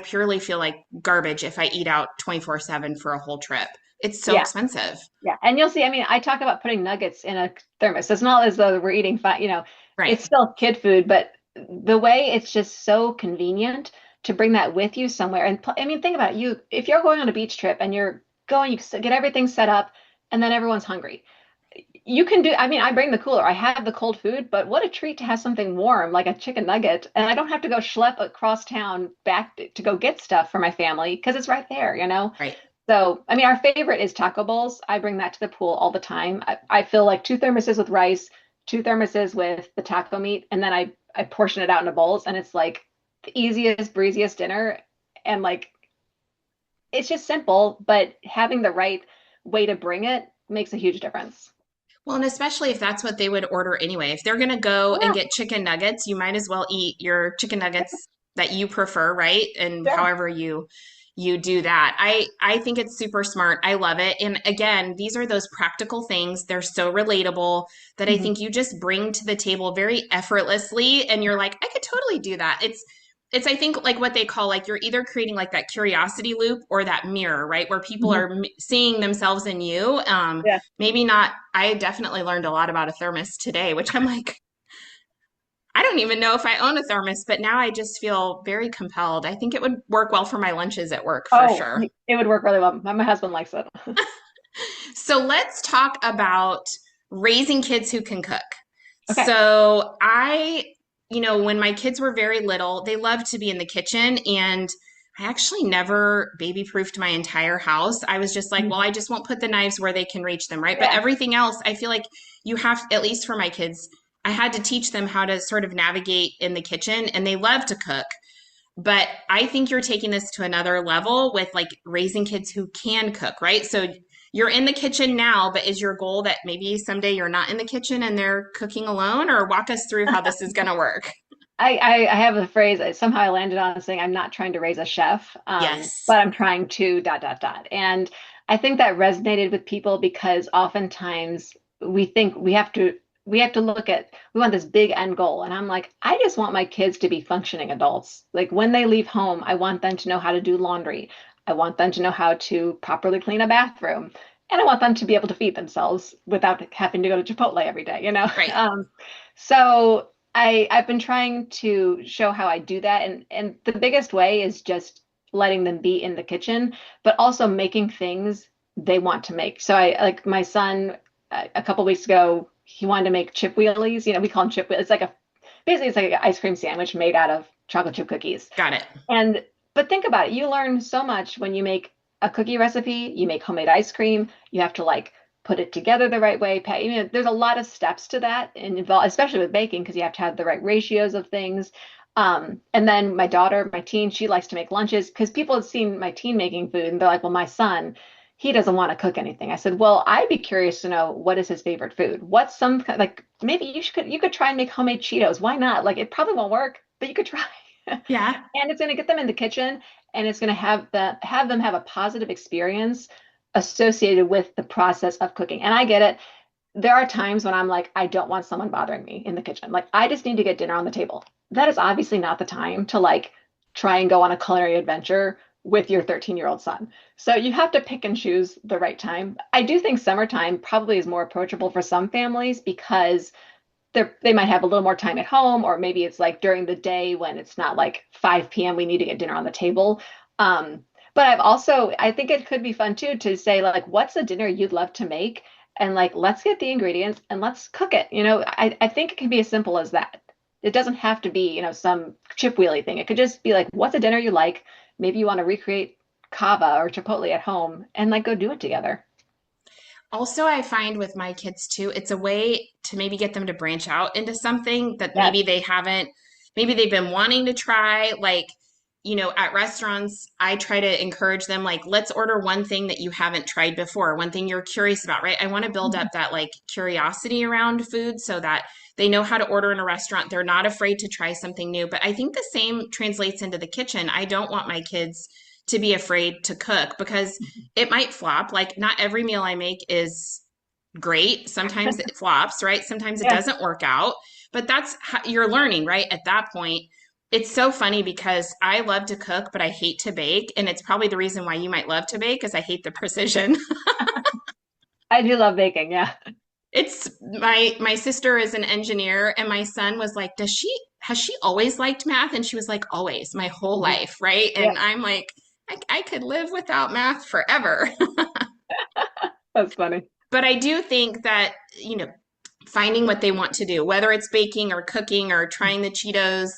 purely feel like garbage if I eat out 24/7 for a whole trip. It's so Yeah. expensive. Yeah, and you'll see, I mean, I talk about putting nuggets in a thermos. It's not as though we're eating fine, Right. it's still kid food, but the way it's just so convenient to bring that with you somewhere. And I mean, think about it. If you're going on a beach trip and you get everything set up and then everyone's hungry. You can do, I mean, I bring the cooler. I have the cold food, but what a treat to have something warm like a chicken nugget. And I don't have to go schlep across town back to go get stuff for my family because it's right there. Right. So, I mean, our favorite is taco bowls. I bring that to the pool all the time. I fill like two thermoses with rice, two thermoses with the taco meat, and then I portion it out into bowls, and it's like the easiest, breeziest dinner. And like, it's just simple, but having the right way to bring it makes a huge difference. Well, and especially if that's what they would order anyway. If they're going to go and Yeah, get chicken nuggets, you might as well eat your chicken nuggets that you prefer, right? And sure. however you do that. I think it's super smart. I love it. And again, these are those practical things. They're so relatable that I Mhm. think you just bring to the table very effortlessly and you're like, I could totally do that. It's I think like what they call like you're either creating like that curiosity loop or that mirror, right? Where people Mhm. are seeing themselves in you. Yeah. Maybe not. I definitely learned a lot about a thermos today, which I'm like, I don't even know if I own a thermos, but now I just feel very compelled. I think it would work well for my lunches at work for Oh, sure. it would work really well. My husband likes it. So let's talk about raising kids who can cook. Okay. So when my kids were very little, they loved to be in the kitchen and I actually never baby proofed my entire house. I was just like, well, Mhm. I just won't put the knives where they can reach them, right? But Yeah. everything else, I feel like you have, at least for my kids, I had to teach them how to sort of navigate in the kitchen and they love to cook. But I think you're taking this to another level with like raising kids who can cook, right? So you're in the kitchen now, but is your goal that maybe someday you're not in the kitchen and they're cooking alone? Or walk us through how this is going to work. I have a phrase that somehow I landed on saying I'm not trying to raise a chef, Yes. but I'm trying to dot dot dot. And I think that resonated with people because oftentimes we think we have to look at we want this big end goal. And I'm like, I just want my kids to be functioning adults. Like when they leave home, I want them to know how to do laundry. I want them to know how to properly clean a bathroom. And I want them to be able to feed themselves without having to go to Chipotle every day. Right. So I've been trying to show how I do that, and the biggest way is just letting them be in the kitchen, but also making things they want to make. So I like my son a couple weeks ago, he wanted to make chip wheelies. We call them chip wheelies. Basically it's like an ice cream sandwich made out of chocolate chip cookies. Got it. And but think about it, you learn so much when you make a cookie recipe, you make homemade ice cream, you have to like put it together the right way. There's a lot of steps to that and involve, especially with baking, because you have to have the right ratios of things. And then my daughter, my teen, she likes to make lunches because people have seen my teen making food and they're like, well, my son, he doesn't want to cook anything. I said, well, I'd be curious to know what is his favorite food. What's like maybe you could try and make homemade Cheetos. Why not? Like it probably won't work, but you could try. Yeah. And it's going to get them in the kitchen and it's going to have them have a positive experience associated with the process of cooking. And I get it. There are times when I'm like, I don't want someone bothering me in the kitchen. Like, I just need to get dinner on the table. That is obviously not the time to like try and go on a culinary adventure with your 13-year-old son. So you have to pick and choose the right time. I do think summertime probably is more approachable for some families because they might have a little more time at home, or maybe it's like during the day when it's not like 5 p.m. we need to get dinner on the table. Um, but I think it could be fun too to say like, what's a dinner you'd love to make? And like, let's get the ingredients and let's cook it. I think it can be as simple as that. It doesn't have to be, some chip wheelie thing. It could just be like, what's a dinner you like? Maybe you want to recreate kava or chipotle at home and like go do it together. Also, I find with my kids too, it's a way to maybe get them to branch out into something that Yes. maybe they've been wanting to try. Like, at restaurants, I try to encourage them, like, let's order one thing that you haven't tried before, one thing you're curious about, right? I want to build up that like curiosity around food so that they know how to order in a restaurant. They're not afraid to try something new. But I think the same translates into the kitchen. I don't want my kids to be afraid to cook because it might flop. Like, not every meal I make is great. Sometimes it flops, right? Sometimes it Yeah. doesn't work out, but that's how you're learning, right? At that point, it's so funny because I love to cook, but I hate to bake. And it's probably the reason why you might love to bake because I hate the precision. I do love baking. Yeah. It's my sister is an engineer and my son was like, has she always liked math? And she was like, always, my whole Mhm. life, right? Yeah. And I'm like, I could live without math forever. That's funny. But I do think that, finding what they want to do, whether it's baking or cooking or trying the Cheetos.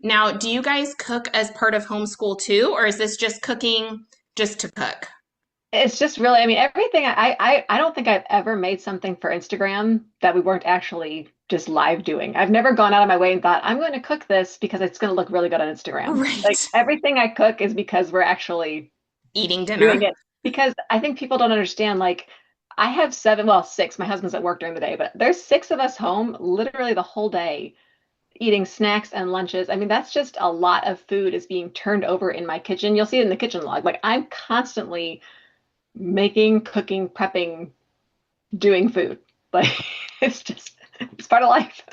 Now, do you guys cook as part of homeschool too, or is this just cooking just to cook? It's just really, I mean, everything I don't think I've ever made something for Instagram that we weren't actually just live doing. I've never gone out of my way and thought, I'm going to cook this because it's going to look really good on Instagram. Like Right. everything I cook is because we're actually Eating doing dinner. it. Because I think people don't understand, like, I have seven, well, six, my husband's at work during the day, but there's six of us home literally the whole day eating snacks and lunches. I mean, that's just a lot of food is being turned over in my kitchen. You'll see it in the kitchen log. Like I'm constantly making, cooking, prepping, doing food. Like it's part of life.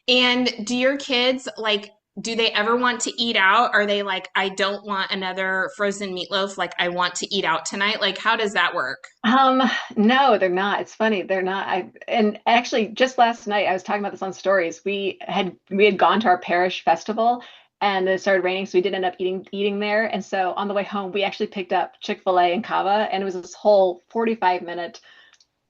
And do your kids like, do they ever want to eat out? Are they like, I don't want another frozen meatloaf, like I want to eat out tonight? Like, how does that work? Um, no, they're not. It's funny. They're not. And actually just last night I was talking about this on stories. We had gone to our parish festival and it started raining, so we did end up eating there. And so on the way home, we actually picked up Chick-fil-A and Cava, and it was this whole 45-minute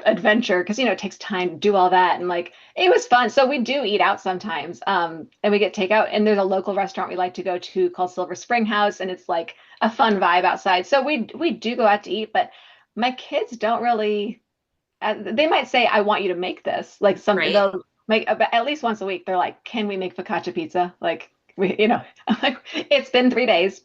adventure because it takes time to do all that and like it was fun. So we do eat out sometimes, and we get takeout, and there's a local restaurant we like to go to called Silver Spring House, and it's like a fun vibe outside. So we do go out to eat, but my kids don't really, they might say, I want you to make this, like something Right. they'll make at least once a week. They're like, can we make focaccia pizza? Like I'm like, it's been 3 days.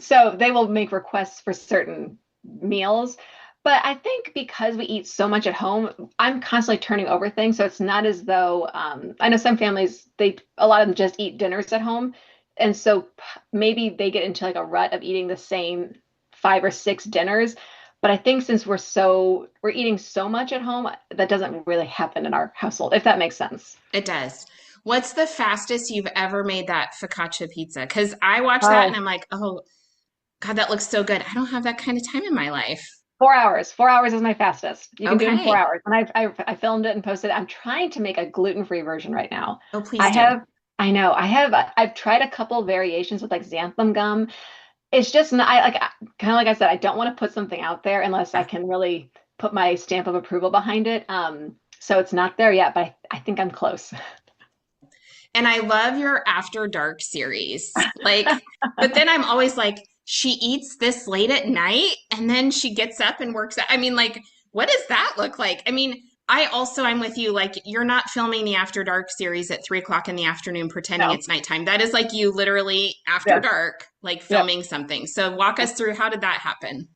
So they will make requests for certain meals. But I think because we eat so much at home, I'm constantly turning over things. So it's not as though, I know some families, a lot of them just eat dinners at home. And so maybe they get into like a rut of eating the same 5 or 6 dinners. But I think since we're eating so much at home, that doesn't really happen in our household, if that makes sense. It does. What's the fastest you've ever made that focaccia pizza? Because I watch that and Oh, I'm like, oh, God, that looks so good. I don't have that kind of time in my life. 4 hours. 4 hours is my fastest. You can do it in four Okay. hours. And I filmed it and posted it. I'm trying to make a gluten-free version right now. Oh, I please do. have, I know, I've tried a couple variations with like xanthan gum. It's just not, kind of like I said, I don't want to put something out there unless I Yeah. can really put my stamp of approval behind it. So it's not there yet, but I think I'm close. And I love your After Dark series. Like, but then I'm always like, she eats this late at night and then she gets up and works out. I mean, like, what does that look like? I mean, I'm with you. Like, you're not filming the After Dark series at 3 o'clock in the afternoon pretending No. it's nighttime. That is like you literally after Yeah. dark, like Yep. filming something. So walk us through, how did that happen?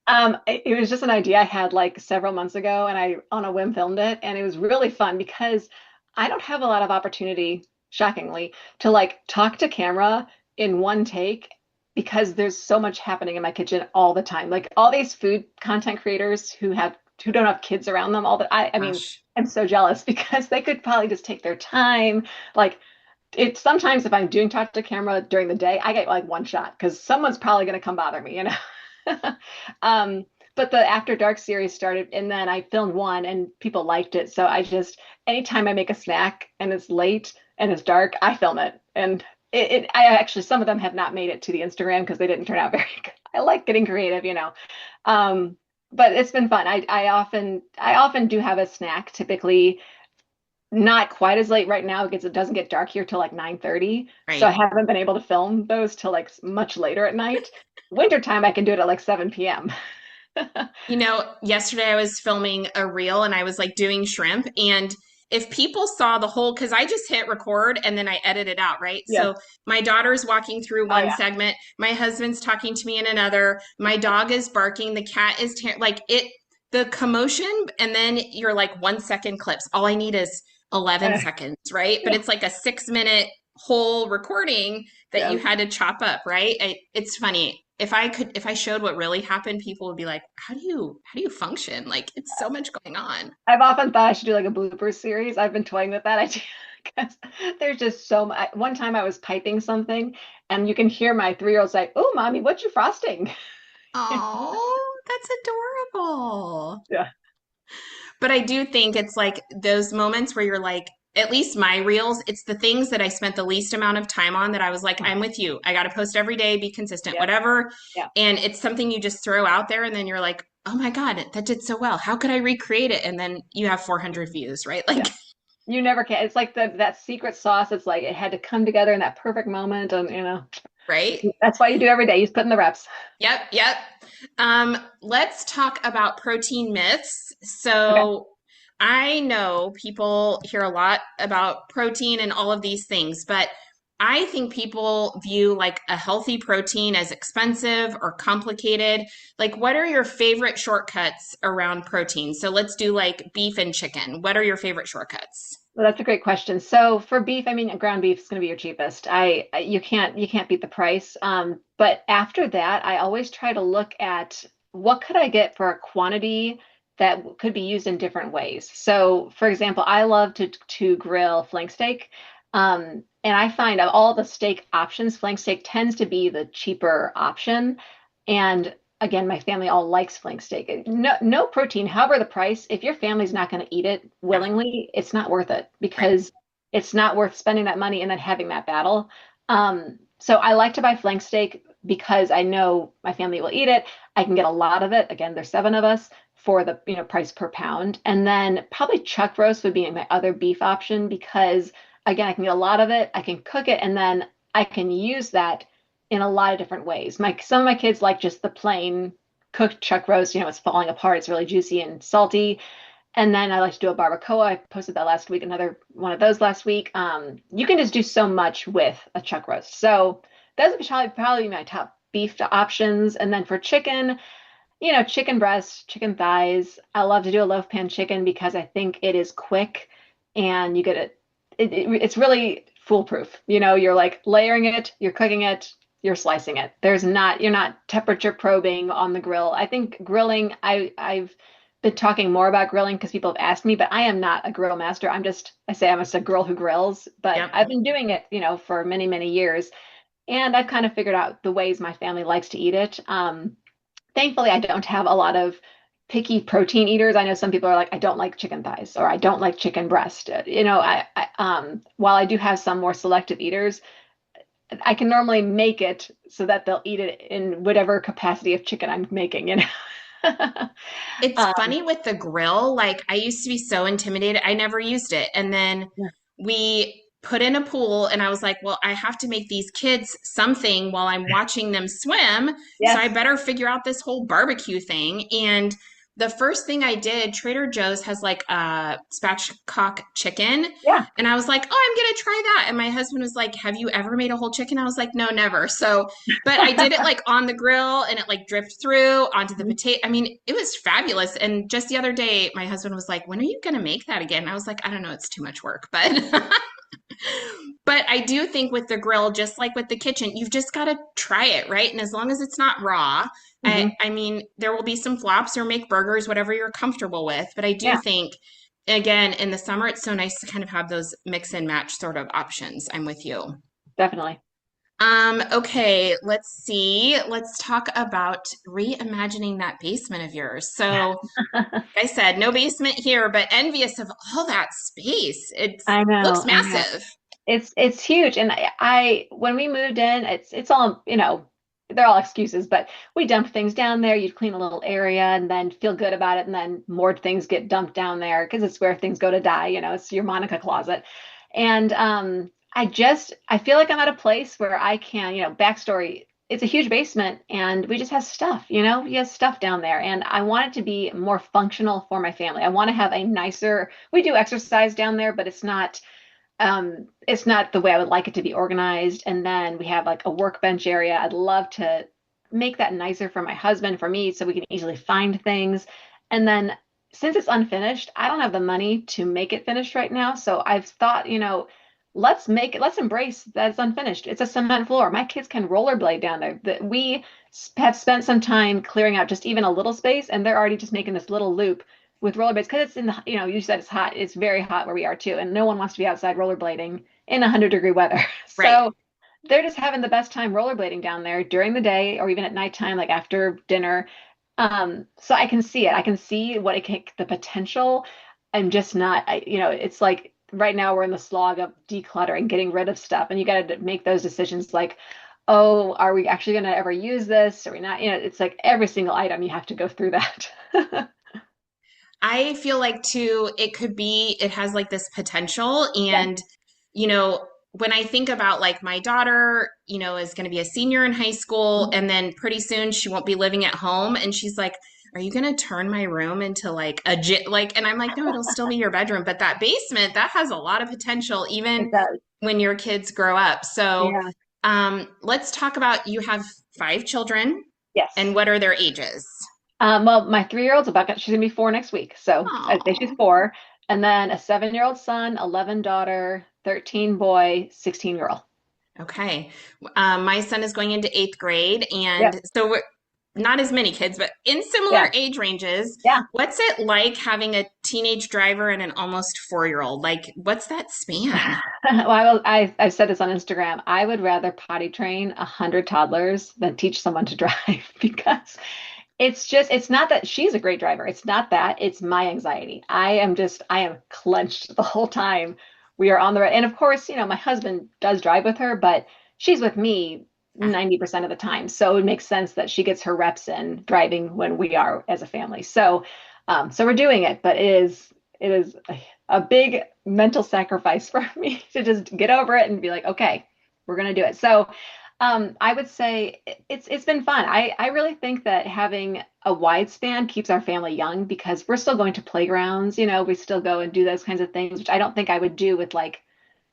It was just an idea I had like several months ago, and I on a whim filmed it, and it was really fun because I don't have a lot of opportunity, shockingly, to like talk to camera in one take because there's so much happening in my kitchen all the time. Like all these food content creators who don't have kids around them all the I mean, Gosh. I'm so jealous because they could probably just take their time. Like it's sometimes if I'm doing talk to camera during the day, I get like one shot because someone's probably going to come bother me, you know. um, but the After Dark series started, and then I filmed one, and people liked it. So I just anytime I make a snack and it's late and it's dark, I film it. And I actually some of them have not made it to the Instagram because they didn't turn out very good. I like getting creative, you know. Um, but it's been fun. I often do have a snack, typically not quite as late right now because it doesn't get dark here till like 9:30. So I Right. haven't been able to film those till like much later at night. Wintertime, I can do it at like 7 p.m. Yesterday I was filming a reel and I was like doing shrimp. And if people saw the whole, because I just hit record and then I edit it out, right? Yes. So my daughter's walking through Oh one yeah. segment, my husband's talking to me in another, my dog is barking, the cat is like it, the commotion, and then you're like 1 second clips. All I need is 11 seconds, right? But it's like a 6 minute whole recording that you Yes. had to chop up, right? It's funny. If I showed what really happened, people would be like, how do you function? Like, it's so much going on. I've often thought I should do like a bloopers series. I've been toying with that idea because there's just so much. One time I was piping something, and you can hear my 3-year-old say, "Oh, mommy, what you frosting?" Oh, that's adorable. Yeah. But I do think it's like those moments where you're like, at least my reels, it's the things that I spent the least amount of time on that I was like, I'm with you. I got to post every day, be consistent, Yep. whatever. Yeah. And it's something you just throw out there and then you're like, oh my God, that did so well. How could I recreate it? And then you have 400 views, right? Yeah. Like, You never can. It's like that secret sauce. It's like it had to come together in that perfect moment, and right? that's why you do every day. You put in the reps. Yep, yep. Let's talk about protein myths. Okay. So I know people hear a lot about protein and all of these things, but I think people view like a healthy protein as expensive or complicated. Like, what are your favorite shortcuts around protein? So let's do like beef and chicken. What are your favorite shortcuts? Well, that's a great question. So for beef, I mean, ground beef is going to be your cheapest. You can't beat the price. But after that, I always try to look at what could I get for a quantity that could be used in different ways. So, for example, I love to grill flank steak. And I find of all the steak options, flank steak tends to be the cheaper option. And again, my family all likes flank steak. No protein. However, the price, if your family's not going to eat it Yeah, willingly, it's not worth it right. because it's not worth spending that money and then having that battle. So I like to buy flank steak because I know my family will eat it. I can get a lot of it. Again, there's 7 of us for the price per pound. And then probably chuck roast would be my other beef option because again, I can get a lot of it. I can cook it and then I can use that in a lot of different ways. Some of my kids like just the plain cooked chuck roast. It's falling apart. It's really juicy and salty. And then I like to do a barbacoa. I posted that last week, another one of those last week. You can just do so much with a chuck roast. So those would probably be my top beef options. And then for chicken, chicken breasts, chicken thighs. I love to do a loaf pan chicken because I think it is quick and you get it's really foolproof. You're like layering it, you're cooking it, you're slicing it. You're not temperature probing on the grill. I think grilling, I've been talking more about grilling because people have asked me, but I am not a grill master. I say I'm just a girl who grills, but Yep. I've been doing it, for many, many years. And I've kind of figured out the ways my family likes to eat it. Thankfully, I don't have a lot of picky protein eaters. I know some people are like, I don't like chicken thighs or I don't like chicken breast. While I do have some more selective eaters, I can normally make it so that they'll eat it in whatever capacity of chicken I'm making. It's Um, funny with the grill. Like, I used to be so intimidated. I never used it. And then yeah. we put in a pool, and I was like, well, I have to make these kids something while I'm watching them swim. So I Yes. better figure out this whole barbecue thing. And the first thing I did, Trader Joe's has like a spatchcock chicken. Yeah. And I was like, oh, I'm gonna try that. And my husband was like, have you ever made a whole chicken? I was like, no, never. So, but I did it like on the grill and it like dripped through onto the potato. I mean, it was fabulous. And just the other day, my husband was like, when are you gonna make that again? And I was like, I don't know, it's too much work. But but I do think with the grill, just like with the kitchen, you've just got to try it, right? And as long as it's not raw, Hmm. I mean, there will be some flops or make burgers, whatever you're comfortable with. But I do Yeah, think, again, in the summer, it's so nice to kind of have those mix and match sort of options. I'm with you. definitely. Okay, let's see. Let's talk about reimagining that basement of yours. So, like I said, no basement here, but envious of all that space. It I looks know, I know. massive. It's huge. And I when we moved in, it's all, they're all excuses, but we dump things down there. You'd clean a little area and then feel good about it, and then more things get dumped down there because it's where things go to die, it's your Monica closet. And I feel like I'm at a place where I can, backstory, it's a huge basement and we just have stuff, we have stuff down there, and I want it to be more functional for my family. I want to have a nicer, we do exercise down there, but it's not the way I would like it to be organized. And then we have like a workbench area. I'd love to make that nicer for my husband, for me, so we can easily find things. And then since it's unfinished, I don't have the money to make it finished right now. So I've thought, let's embrace that it's unfinished. It's a cement floor. My kids can rollerblade down there. That we have spent some time clearing out just even a little space, and they're already just making this little loop with rollerblades because it's in the, you said it's hot. It's very hot where we are too, and no one wants to be outside rollerblading in 100-degree weather. Right. So they're just having the best time rollerblading down there during the day or even at nighttime, like after dinner. So I can see it. I can see what it can, the potential. I'm just not, it's like right now we're in the slog of decluttering, getting rid of stuff, and you got to make those decisions like, oh, are we actually going to ever use this? Are we not? It's like every single item you have to go through that. I feel like too, it has like this potential. Yeah. And, you know, when I think about like my daughter, is going to be a senior in high school, Mhm. and then pretty soon she won't be living at home. And she's like, are you going to turn my room into like a gym? Like, and I'm like, no, it'll still be your bedroom. But that basement, that has a lot of potential, It even does. when your kids grow up. So, Yeah. let's talk about you have 5 children, and Yes. what are their ages? Well, my 3-year-old's she's gonna be 4 next week, so I think she's Oh. 4. And then a 7-year-old son, 11 daughter, 13 boy, 16 girl. Okay. My son is going into 8th grade, and Yep. so we're not as many kids, but in similar Yeah. age ranges. Yeah. What's it like having a teenage driver and an almost 4-year-old? Like, what's that span? Well, I've said this on Instagram. I would rather potty train 100 toddlers than teach someone to drive because it's not that she's a great driver. It's not that. It's my anxiety. I am clenched the whole time we are on the road. And of course, my husband does drive with her, but she's with me Yeah. 90% of the time. So it makes sense that she gets her reps in driving when we are as a family. So we're doing it, but it is a big mental sacrifice for me to just get over it and be like, okay, we're gonna do it. So I would say it's been fun. I really think that having a wide span keeps our family young because we're still going to playgrounds, we still go and do those kinds of things, which I don't think I would do with like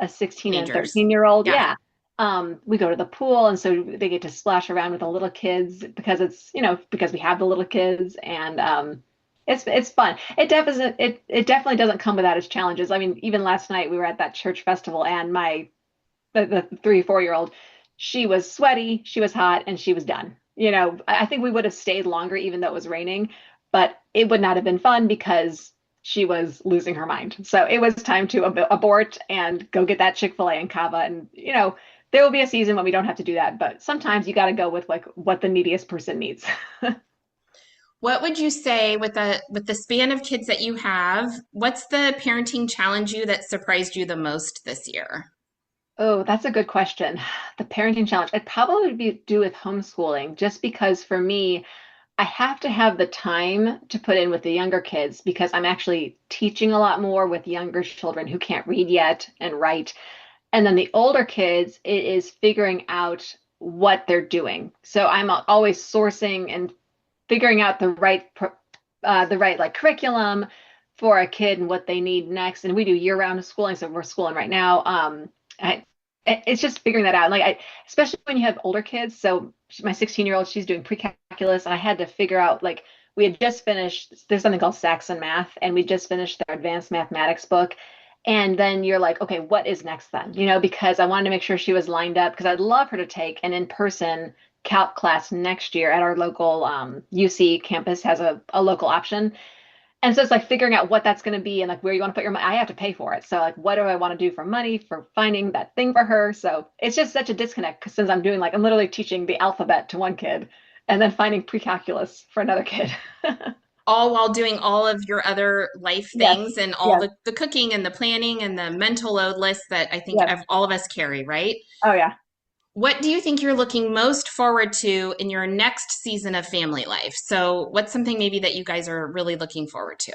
a 16 and Teenagers. 13-year-old. Yeah. Yeah. We go to the pool, and so they get to splash around with the little kids because because we have the little kids, and it's fun. It definitely doesn't come without its challenges. I mean, even last night we were at that church festival, and the 3, 4-year-old, she was sweaty, she was hot, and she was done. I think we would have stayed longer even though it was raining, but it would not have been fun because she was losing her mind. So it was time to abort and go get that Chick-fil-A and Cava. And, there will be a season when we don't have to do that, but sometimes you got to go with like what the neediest person needs. What would you say with the span of kids that you have, what's the parenting challenge that surprised you the most this year? Oh, that's a good question. The parenting challenge. It probably would be do with homeschooling, just because for me, I have to have the time to put in with the younger kids because I'm actually teaching a lot more with younger children who can't read yet and write. And then the older kids, it is figuring out what they're doing. So I'm always sourcing and figuring out the right the right like curriculum for a kid and what they need next. And we do year-round schooling, so we're schooling right now. I, it's just figuring that out. Like especially when you have older kids. So my 16-year-old, she's doing pre-calculus, and I had to figure out like we had just finished. There's something called Saxon Math, and we just finished their advanced mathematics book. And then you're like, okay, what is next then? Because I wanted to make sure she was lined up because I'd love her to take an in-person calc class next year at our local UC campus has a local option. And so it's like figuring out what that's going to be and like where you want to put your money. I have to pay for it. So like, what do I want to do for money for finding that thing for her? So it's just such a disconnect because since I'm literally teaching the alphabet to one kid and then finding pre-calculus for another kid. All while doing all of your other life Yes, things and all yes, the cooking and the planning and the mental load list that I think yes. all of us carry, right? Oh yeah. What do you think you're looking most forward to in your next season of family life? So, what's something maybe that you guys are really looking forward to?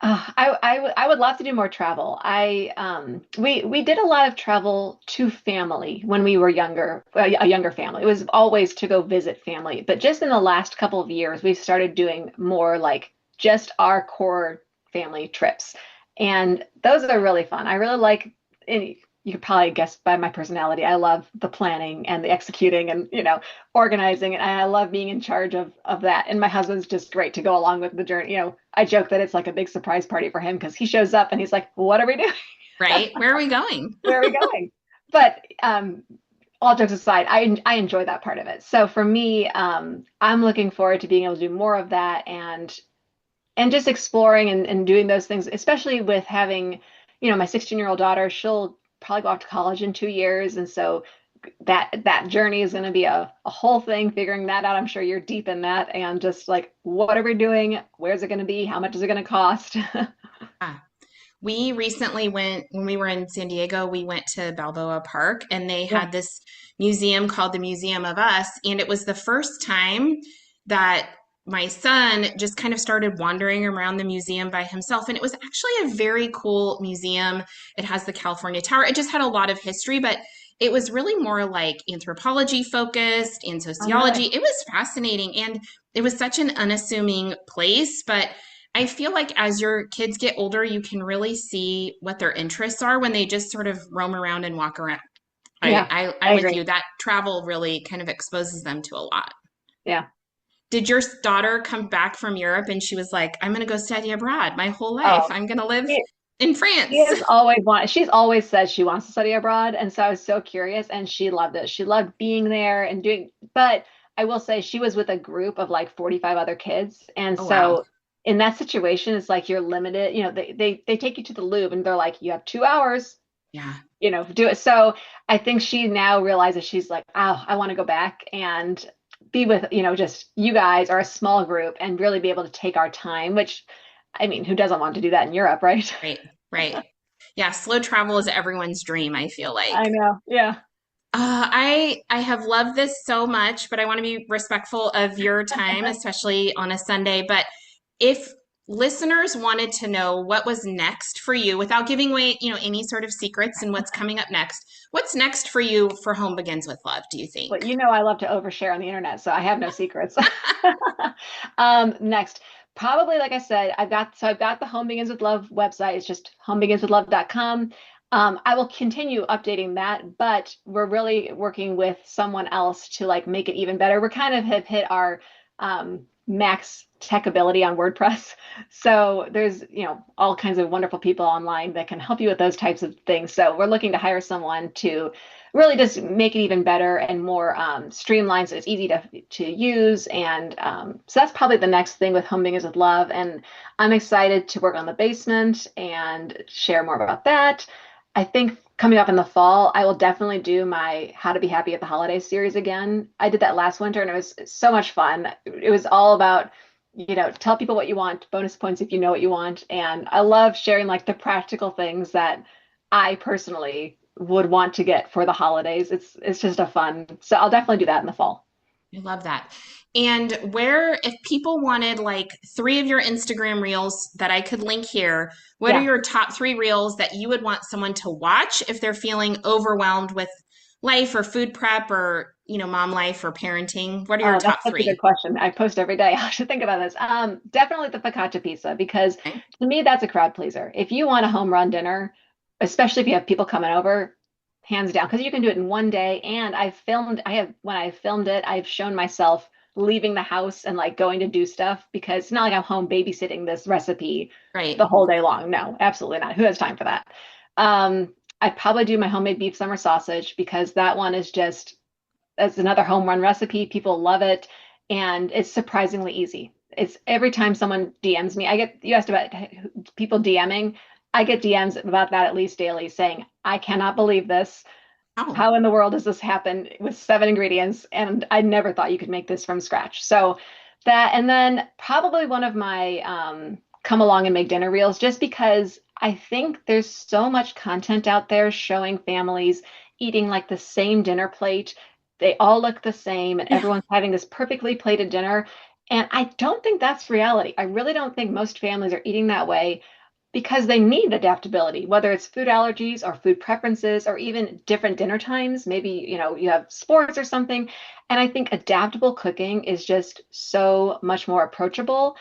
I would love to do more travel. We did a lot of travel to family when we were younger, a younger family. It was always to go visit family, but just in the last couple of years, we've started doing more like just our core family trips, and those are really fun. I really like. And you could probably guess by my personality, I love the planning and the executing and organizing, and I love being in charge of that. And my husband's just great to go along with the journey. I joke that it's like a big surprise party for him because he shows up and he's like, "What are we doing? Right? Where are we going? Where are we going?" But all jokes aside, I enjoy that part of it. So for me, I'm looking forward to being able to do more of that and just exploring and doing those things, especially with having, my 16-year-old daughter. She'll probably go off to college in 2 years, and so that journey is going to be a whole thing figuring that out. I'm sure you're deep in that and just like, what are we doing? Where's it going to be? How much is it going to cost? Ah, we recently went, when we were in San Diego, we went to Balboa Park and they Yeah. had this museum called the Museum of Us. And it was the first time that my son just kind of started wandering around the museum by himself. And it was actually a very cool museum. It has the California Tower. It just had a lot of history, but it was really more like anthropology focused and Oh, sociology. really? It was fascinating. And it was such an unassuming place, but I feel like as your kids get older, you can really see what their interests are when they just sort of roam around and walk around. Yeah, I I'm with agree. you. That travel really kind of exposes them to a lot. Yeah. Did your daughter come back from Europe and she was like, I'm going to go study abroad my whole life. Oh, I'm going to live she, in she France. has always wanted, she's always said she wants to study abroad. And so I was so curious and she loved it. She loved being there and doing, but I will say she was with a group of like 45 other kids. And Oh, wow. so in that situation, it's like you're limited. They take you to the Louvre and they're like, you have 2 hours, Yeah. do it. So I think she now realizes she's like, oh, I want to go back and be with, just you guys or a small group and really be able to take our time, which I mean, who doesn't want to do that in Europe, right? Right. Right. Yeah. Slow travel is everyone's dream, I feel like. I know. Yeah. I have loved this so much, but I want to be respectful of your time, especially on a Sunday. But if listeners wanted to know what was next for you without giving away, any sort of secrets and what's coming up next, what's next for you for Home Begins with Love, do you think? Well, I love to overshare on the internet, so I have no secrets. Next, probably like I said, I've got the Home Begins with Love website. It's just homebeginswithlove.com. I will continue updating that, but we're really working with someone else to like make it even better. We're kind of have hit our max tech ability on WordPress. So there's, all kinds of wonderful people online that can help you with those types of things. So we're looking to hire someone to really just make it even better and more streamlined so it's easy to use. And so that's probably the next thing with Home Begins with Love. And I'm excited to work on the basement and share more about that. I think coming up in the fall, I will definitely do my How to Be Happy at the Holidays series again. I did that last winter and it was so much fun. It was all about, tell people what you want, bonus points if you know what you want. And I love sharing like the practical things that I personally would want to get for the holidays. It's just a fun. So I'll definitely do that in the fall. I love that. And if people wanted like three of your Instagram reels that I could link here, what are Yeah. your top three reels that you would want someone to watch if they're feeling overwhelmed with life or food prep or, mom life or parenting? What are your Oh, that's top such a good three? question. I post every day. I should think about this. Definitely the focaccia pizza because Okay. to me that's a crowd pleaser. If you want a home run dinner, especially if you have people coming over, hands down, because you can do it in one day. And I have when I filmed it, I've shown myself leaving the house and like going to do stuff because it's not like I'm home babysitting this recipe the Right. whole day long. No, absolutely not. Who has time for that? I probably do my homemade beef summer sausage because that one is just that's another home run recipe. People love it, and it's surprisingly easy. It's every time someone DMs me, you asked about people DMing. I get DMs about that at least daily saying, I cannot believe this. Oh, How in the world does this happen with 7 ingredients? And I never thought you could make this from scratch. So that, and then probably one of my come along and make dinner reels, just because I think there's so much content out there showing families eating like the same dinner plate. They all look the same, and yeah. everyone's having this perfectly plated dinner. And I don't think that's reality. I really don't think most families are eating that way because they need adaptability, whether it's food allergies or food preferences or even different dinner times. Maybe, you have sports or something. And I think adaptable cooking is just so much more approachable.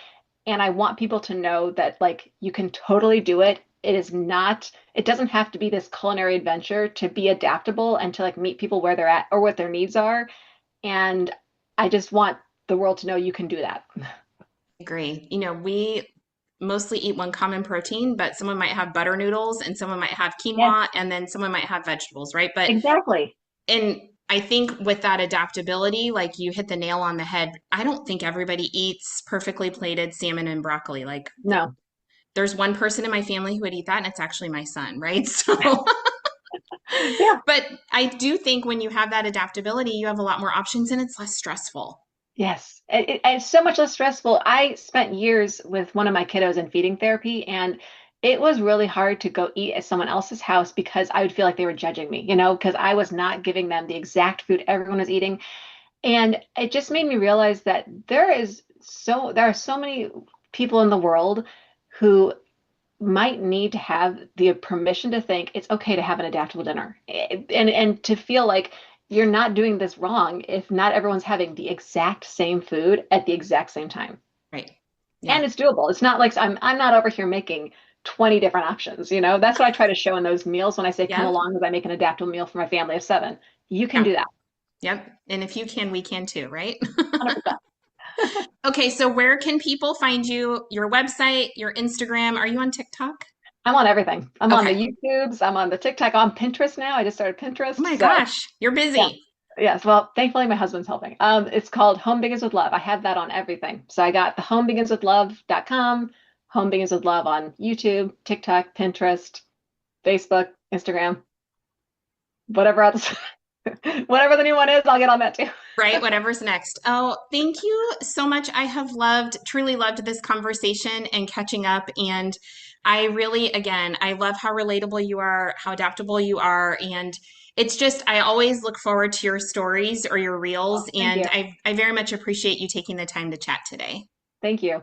And I want people to know that like you can totally do it. It is not, it doesn't have to be this culinary adventure to be adaptable and to like meet people where they're at or what their needs are. And I just want the world to know you can do that. Agree. We mostly eat one common protein, but someone might have butter noodles and someone might have Yeah, quinoa and then someone might have vegetables, right? But exactly. and I think with that adaptability, like you hit the nail on the head, I don't think everybody eats perfectly plated salmon and broccoli. Like No. there's one person in my family who would eat that, and it's actually my son, right? So, Yeah. but I do think when you have that adaptability, you have a lot more options and it's less stressful. Yes, it's so much less stressful. I spent years with one of my kiddos in feeding therapy, and it was really hard to go eat at someone else's house because I would feel like they were judging me, because I was not giving them the exact food everyone was eating. And it just made me realize that there are so many people in the world who might need to have the permission to think it's okay to have an adaptable dinner and to feel like you're not doing this wrong if not everyone's having the exact same food at the exact same time. Right. Yeah. And it's doable. It's not like I'm not over here making 20 different options, That's what I try to show in those meals when I say come Yep. along as I make an adaptable meal for my family of 7. You can Yeah. do that. Yep. And if you can, we can too, right? 100%. Okay, so where can people find you? Your website, your Instagram? Are you on TikTok? I'm on everything. I'm on the Okay. YouTubes, I'm on the TikTok, I'm on Pinterest now. I just started Oh Pinterest. my So gosh, you're yeah. busy. Yes, well, thankfully my husband's helping. It's called Home Begins with Love. I have that on everything. So I got the homebeginswithlove.com, Home Begins with Love on YouTube, TikTok, Pinterest, Facebook, Instagram, whatever else, whatever the new one is, I'll get on that too. Right, whatever's next. Oh, thank you so much. I have truly loved this conversation and catching up. And I really, again, I love how relatable you are, how adaptable you are. And it's just, I always look forward to your stories or your reels. Thank And you. I very much appreciate you taking the time to chat today. Thank you.